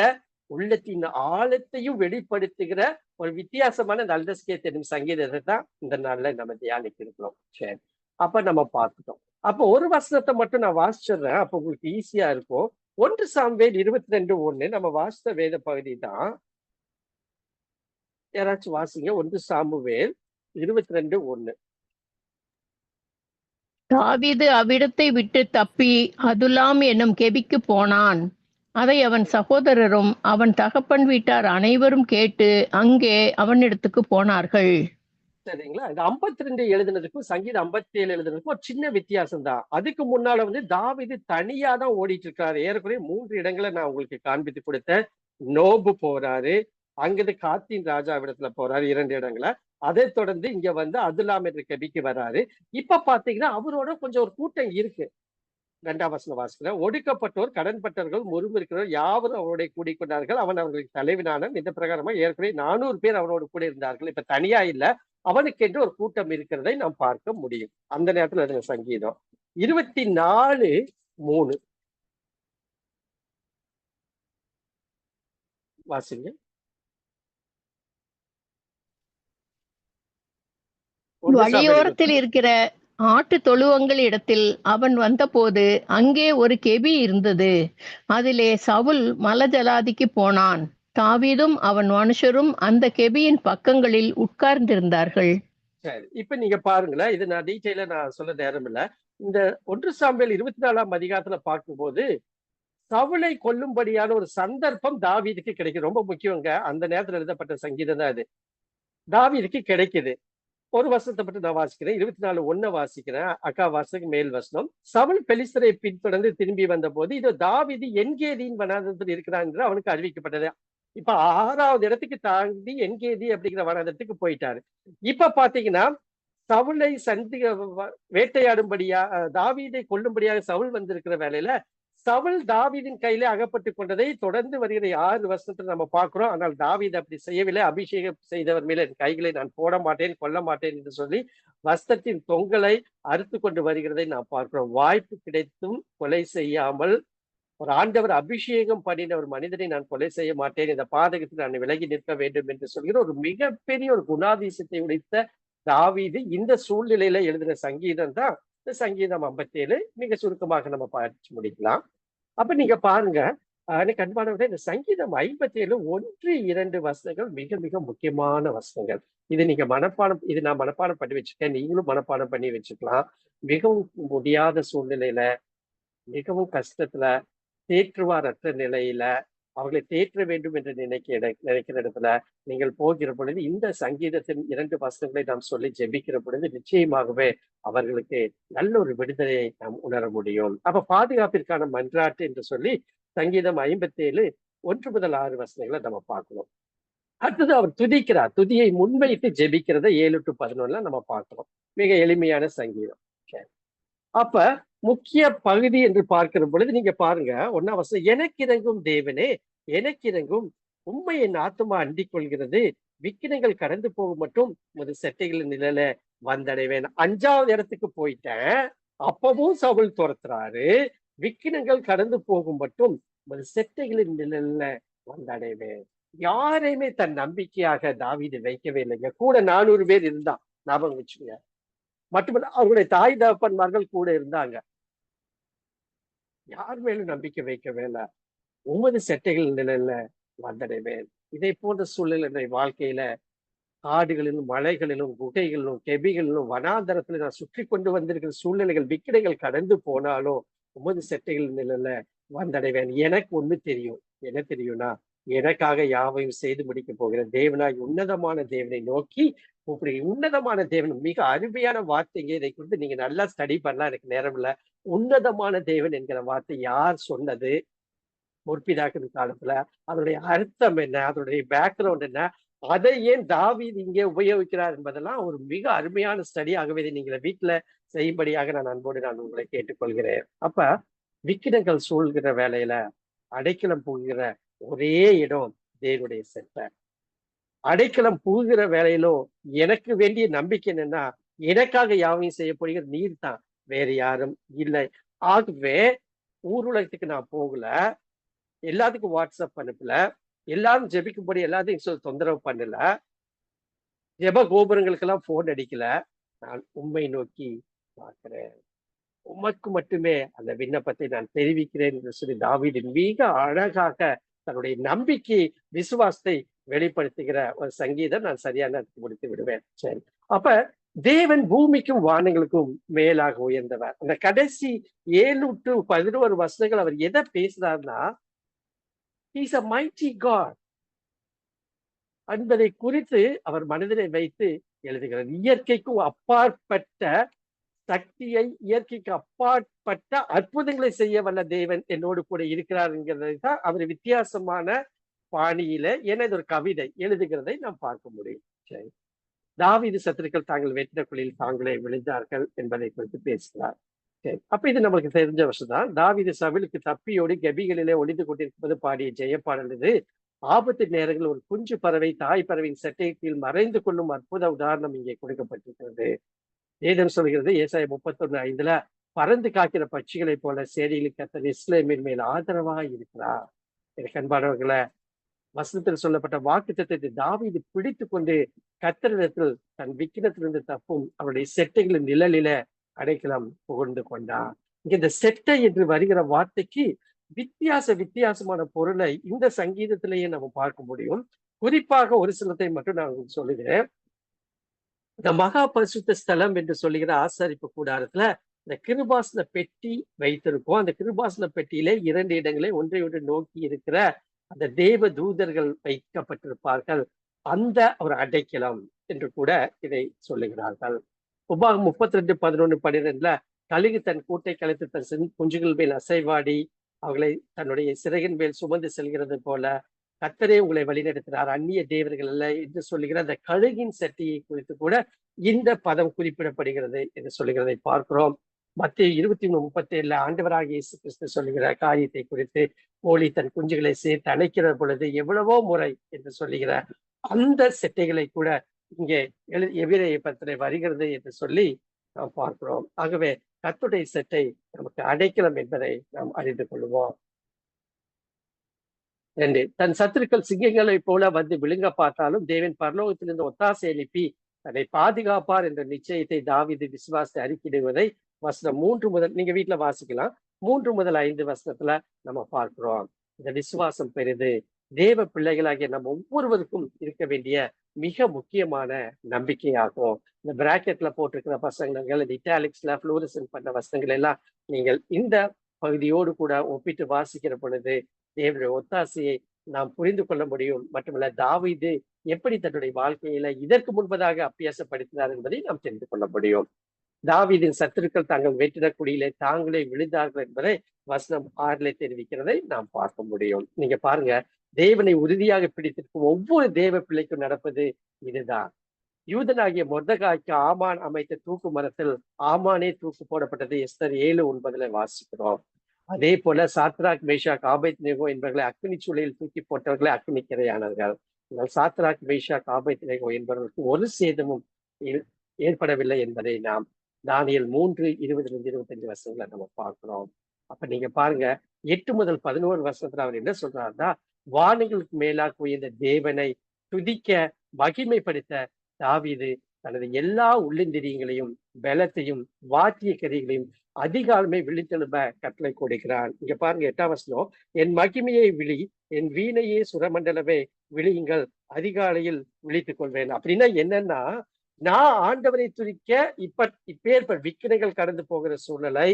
[SPEAKER 1] உள்ளத்தின் ஆழத்தையும் வெளிப்படுத்துகிற ஒரு வித்தியாசமான அல்தஸ்கேத் என்னும் சங்கீதத்தை தான் இந்த நாள்ல நம்ம தியானிக்க இருக்கிறோம். சரி, அப்ப நம்ம பார்த்துட்டோம். அப்போ ஒரு வசனத்தை மட்டும் நான் வாசிச்சிடுறேன், அப்ப உங்களுக்கு ஈஸியா இருக்கும். 1 சாமுவேல் 22:1 நம்ம வாசித்த வேத பகுதி தான். யாராச்சும் வாசிங்க. 1 சாமுவேல் 22:1.
[SPEAKER 3] தாவீது அவ்விடத்தை விட்டு தப்பி அதுலாம் என்னும் கெபிக்கு போனான். அதை அவன் சகோதரரும் அவன் தகப்பன் வீட்டார் அனைவரும் கேட்டு அங்கே அவனிடத்துக்கு போனார்கள்.
[SPEAKER 1] சரிங்களா? இந்த 52 எழுதுனதுக்கும் சங்கீதம் 57 எழுதுனதுக்கும் ஒரு சின்ன வித்தியாசம் தான். அதுக்கு முன்னால தாவீது தனியா தான் ஓடிட்டு இருக்காரு. ஏறக்குறைய 3 இடங்களை நான் உங்களுக்கு காண்பித்து கொடுத்தேன். நோபு போறாரு, அங்கிருந்து காத்தின் ராஜாவிடத்துல போறாரு 2 இடங்களை. அதை தொடர்ந்து இங்க அதுலாம் என்ற கெபிக்கு வராரு. இப்ப பாத்தீங்கன்னா அவரோட கொஞ்சம் ஒரு கூட்டம் இருக்கு. 2ஆம் வசனம் வாசிக்கிறேன். ஒடுக்கப்பட்டோர், கடன்பட்டவர்கள், முறுமுறுக்கிறவர் யாவரும் அவருடைய கூடிக்கொண்டார்கள். அவன் அவர்களுக்கு தலைவனான. இந்த பிரகாரமா ஏற்கனவே 400 பேர் அவனோடு கூட இருந்தார்கள். இப்ப தனியா இல்ல, அவனுக்கு என்று ஒரு கூட்டம் இருக்கிறதை நாம் பார்க்க முடியும். அந்த நேரத்துல எழுதின சங்கீதம் 24:3 வாசிங்க.
[SPEAKER 3] வழியோரத்தில் இருக்கிற ஆட்டு தொழுவங்கள் இடத்தில் அவன் வந்தபோது அங்கே ஒரு கெபி இருந்தது. அதிலே சவுல் மலஜலாதிக்கு போனான். தாவீதும் அவன் மனுஷரும் அந்த கெபியின் பக்கங்களில் உட்கார்ந்திருந்தார்கள்.
[SPEAKER 1] சரி, இப்ப நீங்க பாருங்களேன். இது நான் டீட்டெயிலா நான் சொல்ல நேரம் இல்ல. இந்த 1 சாமுவேல் 24ஆம் அதிகாரத்துல பார்க்கும்போது சவுலை கொல்லும்படியான ஒரு சந்தர்ப்பம் தாவீதுக்கு கிடைக்குது. ரொம்ப முக்கியங்க. அந்த நேரத்துல எழுதப்பட்ட சங்கீதம் தான் அது. தாவீதுக்கு கிடைக்குது. ஒரு வசனத்தை மட்டும் நான் வாசிக்கிறேன். 24:1 வாசிக்கிறேன். அக்கா வாசக மேல் வசனம். சவுல் பெலிஸ்தரை பின்தொடர்ந்து திரும்பி வந்த போது இதோ தாவீது என்கேதியின் வனாந்தரத்தில் இருக்கிறான் என்று அவனுக்கு அறிவிக்கப்பட்டது. இப்ப 6வது இடத்துக்கு தாண்டி என்கேதி அப்படிங்கிற வனாந்தரத்துக்கு போயிட்டாரு. இப்ப பாத்தீங்கன்னா சவுலை வேட்டையாடும்படியா தாவீதை கொல்லும்படியாக சவுல் வந்திருக்கிற வேலையில சவுல் தாவீதின் கையிலே அகப்பட்டு கொண்டதை தொடர்ந்து வருகிற 6 வருஷத்துல நம்ம பார்க்கிறோம். ஆனால் தாவீது அப்படி செய்யவில்லை. அபிஷேகம் செய்தவர் மேல என் கைகளை நான் போட மாட்டேன், கொல்ல மாட்டேன் என்று சொல்லி வஸ்திரத்தின் தொங்கலை அறுத்து கொண்டு வருகிறதை நாம் பார்க்கிறோம். வாய்ப்பு கிடைத்தும் கொலை செய்யாமல் ஒரு ஆண்டவர் அபிஷேகம் பண்ணின ஒரு மனிதனை நான் கொலை செய்ய மாட்டேன், இந்த பாதகத்தில் நான் விலகி நிற்க வேண்டும் என்று சொல்கிற ஒரு மிகப்பெரிய ஒரு குணாதிசயத்தை உடைத்த தாவீது இந்த சூழ்நிலையில எழுதின சங்கீதம் தான் இந்த சங்கீதம் 57. மிக சுருக்கமாக நம்ம படிச்சு முடிக்கலாம். அப்ப நீங்க பாருங்க, எனக்கு அன்பானவர்களே, இந்த சங்கீதம் 57 1, 2 வசனங்கள் மிக மிக முக்கியமான வசனங்கள். இது நீங்க இது நான் மனப்பாடம் பண்ணி வச்சுக்கேன், நீங்களும் மனப்பாடம் பண்ணி வச்சுக்கலாம். மிகவும் முடியாத சூழ்நிலையில, மிகவும் கஷ்டத்துல, தேற்றுவாரற்ற நிலையில, அவர்களை தேற்ற வேண்டும் என்று நினைக்கிற இடத்துல நீங்கள் போகிற பொழுது இந்த சங்கீதத்தின் 2 வசனங்களை நாம் சொல்லி ஜெபிக்கிற பொழுது நிச்சயமாகவே அவர்களுக்கு நல்ல ஒரு விடுதலையை நாம் உணர முடியும். அப்ப பாதுகாப்பிற்கான மன்றாட்டு என்று சொல்லி சங்கீதம் 57 1 முதல் 6 வசனங்களை நம்ம பார்க்கணும். அடுத்தது அவர் துதிக்கிறார். துதியை முன்வைத்து ஜெபிக்கிறத 7 to 11 நம்ம பார்க்கிறோம். மிக எளிமையான சங்கீதம். அப்ப முக்கிய பகுதி என்று பார்க்கிற பொழுது நீங்க பாருங்க, 1ஆம் வசனம். எனக்கு இறங்கும் தேவனே, எனக்கு இறங்கும், உண்மை என் ஆத்துமா அண்டிக் கொள்கிறது, விக்கினங்கள் கடந்து போகும் மட்டும் ஒரு செட்டைகளின் நிழல வந்தடைவேன். 5வது இடத்துக்கு போயிட்டேன். அப்பவும் சவுல் துரத்துறாரு. விக்கினங்கள் கடந்து போகும் மட்டும் ஒரு செட்டைகளின் நிழல்ல வந்தடைவேன். யாரையுமே தன் நம்பிக்கையாக தாவீது வைக்கவே இல்லைங்க. கூட 400 பேர் இருந்தான், ஞாபகம் வச்சுங்க. மட்டுமல்ல அவர்களுடைய தாய் தகப்பன்மார்கள் கூட இருந்தாங்க. யார் மேலும் நம்பிக்கை வைக்கவே இல்லை. உமது செட்டைகள் நிழல்ல வந்தடைவேன். இதை போன்ற சூழ்நிலை வாழ்க்கையில காடுகளிலும், மலைகளிலும், குகைகளிலும், கெபிகளிலும், வனாந்தரத்துல நான் சுற்றி கொண்டு வந்திருக்கிற சூழ்நிலைகள், விக்கிடைகள் கடந்து போனாலும் உமது செட்டைகள் நிழல்ல வந்தடைவேன். எனக்கு ஒண்ணு தெரியும். என்ன தெரியும்னா, எனக்காக யாவையும் செய்து முடிக்க போகிற தேவனாய் உன்னதமான தேவனை நோக்கி இப்படி உன்னதமான தேவன், மிக அருமையான வார்த்தைங்க. இதை குறித்து நீங்க நல்லா ஸ்டடி பண்ணலாம், எனக்கு நேரம் இல்லை. உன்னதமான தேவன் என்கிற வார்த்தை யார் சொன்னது முற்பிதாக்கள் காலத்துல, அதனுடைய அர்த்தம் என்ன, அதனுடைய பேக்ரவுண்ட் என்ன, அதை ஏன் தாவீது இங்கே உபயோகிக்கிறார் என்பதெல்லாம் ஒரு மிக அருமையான ஸ்டடி. ஆகவே இதை நீங்க வீட்டுல செய்யும்படியாக நான் அன்போடு நான் உங்களை கேட்டுக்கொள்கிறேன். அப்ப விக்கிரங்கள் சூழ்கிற வேலையில அடைக்கலம் புகுகிற ஒரே இடம் தேவனுடைய செட்டை. அடைக்கலம் புகுகிற வேலையிலும் எனக்கு வேண்டிய நம்பிக்கை என்னன்னா, எனக்காக யாவையும் செய்ய போகிற நீர் தான், வேற யாரும் இல்லை. ஆகவே ஊருலகத்துக்கு நான் போகல, எல்லாத்துக்கும் வாட்ஸ்அப் அனுப்பல, எல்லாரும் ஜெபிக்கும்படி எல்லாத்தையும் சொல்லி தொந்தரவு பண்ணல, ஜெப கோபுரங்களுக்கெல்லாம் போன் அடிக்கல. நான் உம்மை நோக்கி பார்க்கிறேன், உமக்கு மட்டுமே அந்த விண்ணப்பத்தை நான் தெரிவிக்கிறேன் என்று சொல்லி தாவீது மிக அழகாக தன்னுடைய நம்பிக்கை விசுவாசத்தை வெளிப்படுத்துகிற ஒரு சங்கீதம் நான் சரியான முடித்து விடுவேன். சரி, அப்ப தேவன் பூமிக்கும் வானங்களுக்கும் மேலாக உயர்ந்தவர். அந்த கடைசி 7 to 11 வசனங்கள் அவர் எதை பேசுறாருன்னா, he is a mighty God என்பதை குறித்து அவர் மனதிலே வைத்து எழுதுகிறார். இயற்கைக்கும் அப்பாற்பட்ட சக்தியை, இயற்கைக்கு அப்பாற்பட்ட அற்புதங்களை செய்ய வல்ல தேவன் என்னோடு கூட இருக்கிறார் என்கிறதை தான் அவர் வித்தியாசமான பாணியில, ஏன்னா இது ஒரு கவிதை எழுதுகிறதை நாம் பார்க்க முடியும். சரி, தாவீது சத்துருக்கள் தாங்கள் வெட்டின குழியில் தாங்களே விழுந்தார்கள் என்பதை குறித்து பேசுகிறார். சரி, அப்ப இது நம்மளுக்கு தெரிஞ்ச விஷயம் தான். தாவீது சவுலுக்கு தப்பியோடி கெபிகளிலே ஒளிந்து கொண்டிருப்பது பாடிய ஜெயப்பாடல் இது. ஆபத்து நேரங்கள் ஒரு குஞ்சு பறவை தாய் பறவையின் சட்டை கீழ் மறைந்து கொள்ளும் அற்புத உதாரணம் இங்கே கொடுக்கப்பட்டிருக்கிறது. வேதம் சொல்கிறது ஏசாயா 31:5 பறந்து காக்கிற பட்சிகளை போல சேரிகளுக்கு கர்த்தர் இஸ்ரவேலின் மேல் ஆதரவாக இருக்கிறார். எனக்கு அன்பானவர்களை, வசனத்தில் சொல்லப்பட்ட வாக்குத்தத்தத்தை தாவீது பிடித்து கொண்டு கர்த்தரிடத்தில் தன் விக்கிரத்திலிருந்து தப்பும் அவருடைய செட்டைகளின் நிழலில அடைக்கலம் புகழ்ந்து கொண்டார். இங்க இந்த செட்டை என்று வருகிற வார்த்தைக்கு வித்தியாசமான பொருளை இந்த சங்கீதத்திலேயே நம்ம பார்க்க முடியும். குறிப்பாக ஒரு சிலத்தை மட்டும் நான் சொல்லுகிறேன். இந்த மகா பரிசுத்த ஸ்தலம் என்று சொல்லுகிற ஆசாரிப்பு கூடாரத்துல இந்த கிருபாசன பெட்டி வைத்திருக்கோம். அந்த கிருபாசன பெட்டியிலே 2 இடங்களை ஒன்றை ஒன்று நோக்கி இருக்கிற அந்த தேவ தூதர்கள் வைக்கப்பட்டிருப்பார்கள். அந்த ஒரு அடைக்கலம் என்று கூட இதை சொல்லுகிறார்கள். உபாகம் 32:11-12 கழுகு தன் கூட்டை கலைத்து தன் குஞ்சுகள் மேல் அசைவாடி அவர்களை தன்னுடைய சிறகின் மேல் சுமந்து செல்கிறது போல கர்த்தரே உங்களை வழிநடத்தினார், அந்நிய தேவர்கள் அல்ல என்று சொல்லுகிற அந்த கழுகின் சட்டியை குறித்து கூட இந்த பதம் குறிப்பிடப்படுகிறது என்று சொல்லுகிறதை பார்க்கிறோம். மத்தேயு 23:37 ஆண்டவராகிய இயேசு கிறிஸ்து சொல்லுகிற காரியத்தை குறித்து, கோழி தன் குஞ்சுகளை சேர்த்து அணைக்கிற பொழுது எவ்வளவோ முறை என்று சொல்லுகிற அந்த செட்டைகளை கூட இங்கே எபிரேய பத்திரை வருகிறது என்று சொல்லி நாம் பார்க்கிறோம். ஆகவே கர்த்தருடைய செட்டை நமக்கு அடைக்கலம் என்பதை நாம் அறிந்து கொள்வோம். 2, தன் சத்துருக்கள் சிங்கங்களை போல வந்து விழுங்க பார்த்தாலும் தேவன் பரலோகத்திலிருந்து ஒத்தாசை எழுப்பி தன்னை பாதுகாப்பார் என்ற நிச்சயத்தை தாவீது விசுவாசத்தை அறிக்கையிடுவதை வசனம் 3 முதல் நீங்க வீட்டுல வாசிக்கலாம். 3 முதல் 5 வசனத்துல நம்ம பார்க்கிறோம். இந்த விசுவாசம் பெரிது. தேவ பிள்ளைகளாகிய நம்ம ஒவ்வொருவருக்கும் இருக்க வேண்டிய மிக முக்கியமான நம்பிக்கையாகும். இந்த பிராக்கெட்ல போட்டிருக்கிற வசனங்கள், இந்த இட்டாலிக்ஸ்ல புளூரசன்ட் பண்ண வசனங்கள் எல்லாம் நீங்கள் இந்த பகுதியோடு கூட ஒப்பிட்டு வாசிக்கிற பொழுது தேவனுடைய ஒத்தாசையை நாம் புரிந்து கொள்ள முடியும். மட்டுமல்ல, தாவீது எப்படி தன்னுடைய வாழ்க்கையில இதற்கு முன்பதாக அபியாசப்படுத்தினார் என்பதை நாம் தெரிந்து கொள்ள முடியும். தாவீதின் சத்துருக்கள் தாங்கள் வெற்றிட குடியிலே தாங்களே விழுந்தார்கள் என்பதை வசனம் 6 தெரிவிக்கிறதை நாம் பார்க்க முடியும். நீங்க பாருங்க, தேவனை உறுதியாக பிடித்திருக்கும் ஒவ்வொரு தேவ பிள்ளைக்கும் நடப்பது இதுதான். யூதனாகிய மொர்தெகாய்க்கு ஆமான் அமைத்த தூக்கு மரத்தில் ஆமானே தூக்கு போடப்பட்டது எஸ்தர் 7:9 வாசிக்கிறோம். அதே போல சாத்ராக், மேஷாக், ஆபேத்நேகோ என்பவர்களை அக்னி சூளையில் தூக்கி போட்டவர்களை அக்னிக்கிரையானார்கள். சாத்ராக், மேஷாக், ஆபேத்நேகோ என்பவர்களுக்கு ஒரு சேதமும் ஏற்படவில்லை என்பதை நாம் தானியேல் 3:20-25 வசனங்களை நம்ம பார்க்கிறோம். அப்ப நீங்க பாருங்க, 8 முதல் 11 வசனத்துல அவர் என்ன சொல்றாருன்னா, வானங்களுக்கு மேலாக உயர்ந்த தேவனை துதிக்க மகிமைப்படுத்த தாவீது தனது எல்லா உள்ளிந்திரியங்களையும் பலத்தையும் வாத்திய கருவிகளையும் அதிகாலமே விழித்தெழும்ப கட்டளை கொடுக்கிறான். இங்க பாருங்க 8ஆம் வசனம், என் மகிமையை விழி, என் வீணையே சுரமண்டலமே விழியுங்கள், அதிகாலையில் விழித்துக் கொள்வேன். அப்படின்னா என்னன்னா, நான் ஆண்டவரை துதிக்க இப்பேற்ப விக்கிரங்கள் கடந்து போகிற சூழ்நிலை,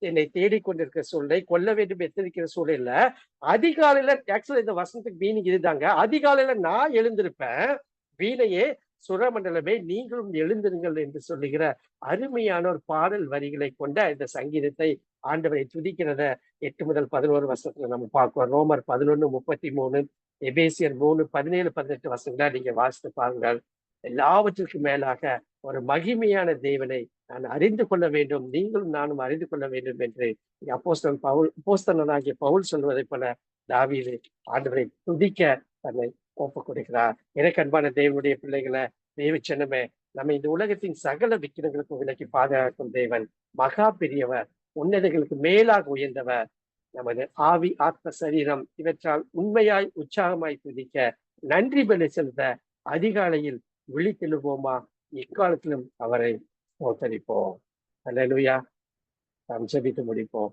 [SPEAKER 1] என்னை தேடிக்கொண்டிருக்கிற சூழ்நிலை, கொல்ல வேண்டும் எத்தனிக்கிற சூழ்நிலை, அதிகாலையில, ஆக்சுவலா இந்த வசனத்துக்கு மீனிங் இதுதாங்க, அதிகாலையில நான் எழுந்திருப்பேன், வீணையே சுரமண்டலமே நீங்களும் எழுந்திருங்கள் என்று சொல்லுகிற அருமையான ஒரு பாடல் வரிகளை கொண்ட இந்த சங்கீதத்தை ஆண்டவரை துதிக்கிறத 8 முதல் 11 வசனத்துல நம்ம பார்க்கிறோம். ரோமர் 11:33 எபேசியர் 3:17-18 வசனங்களை நீங்க வாசித்து பாருங்கள். எல்லாவற்றிற்கும் மேலாக ஒரு மகிமையான தேவனை நான் அறிந்து கொள்ள வேண்டும், நீங்களும் நானும் அறிந்து கொள்ள வேண்டும் என்று அப்போஸ்தலனாகிய பவுல் சொல்வதைப் போல தாவீது ஆண்டவரை துதிக்க தன்னை ஒப்புக் கொடுக்கிறார். எனக்கு அன்பான தேவனுடைய பிள்ளைகளை, தேவச்சனமே, நம்ம இந்த உலகத்தின் சகல விக்கிரங்களுக்கும் விலக்கி பாதுகாக்கும் தேவன் மகா பெரியவர், உன்னதங்களுக்கு மேலாக உயர்ந்தவர். நமது ஆவி, ஆத்ம, சரீரம் இவற்றால் உண்மையாய் உற்சாகமாய் துதிக்க, நன்றி பலி செலுத்த அதிகாலையில் விழித்தெழுவோமா, இக்காலத்திலும் அவரை ஸ்தோத்தரிப்போம். அல்லேலூயா. நாம் ஜெபித்து முடிப்போம்.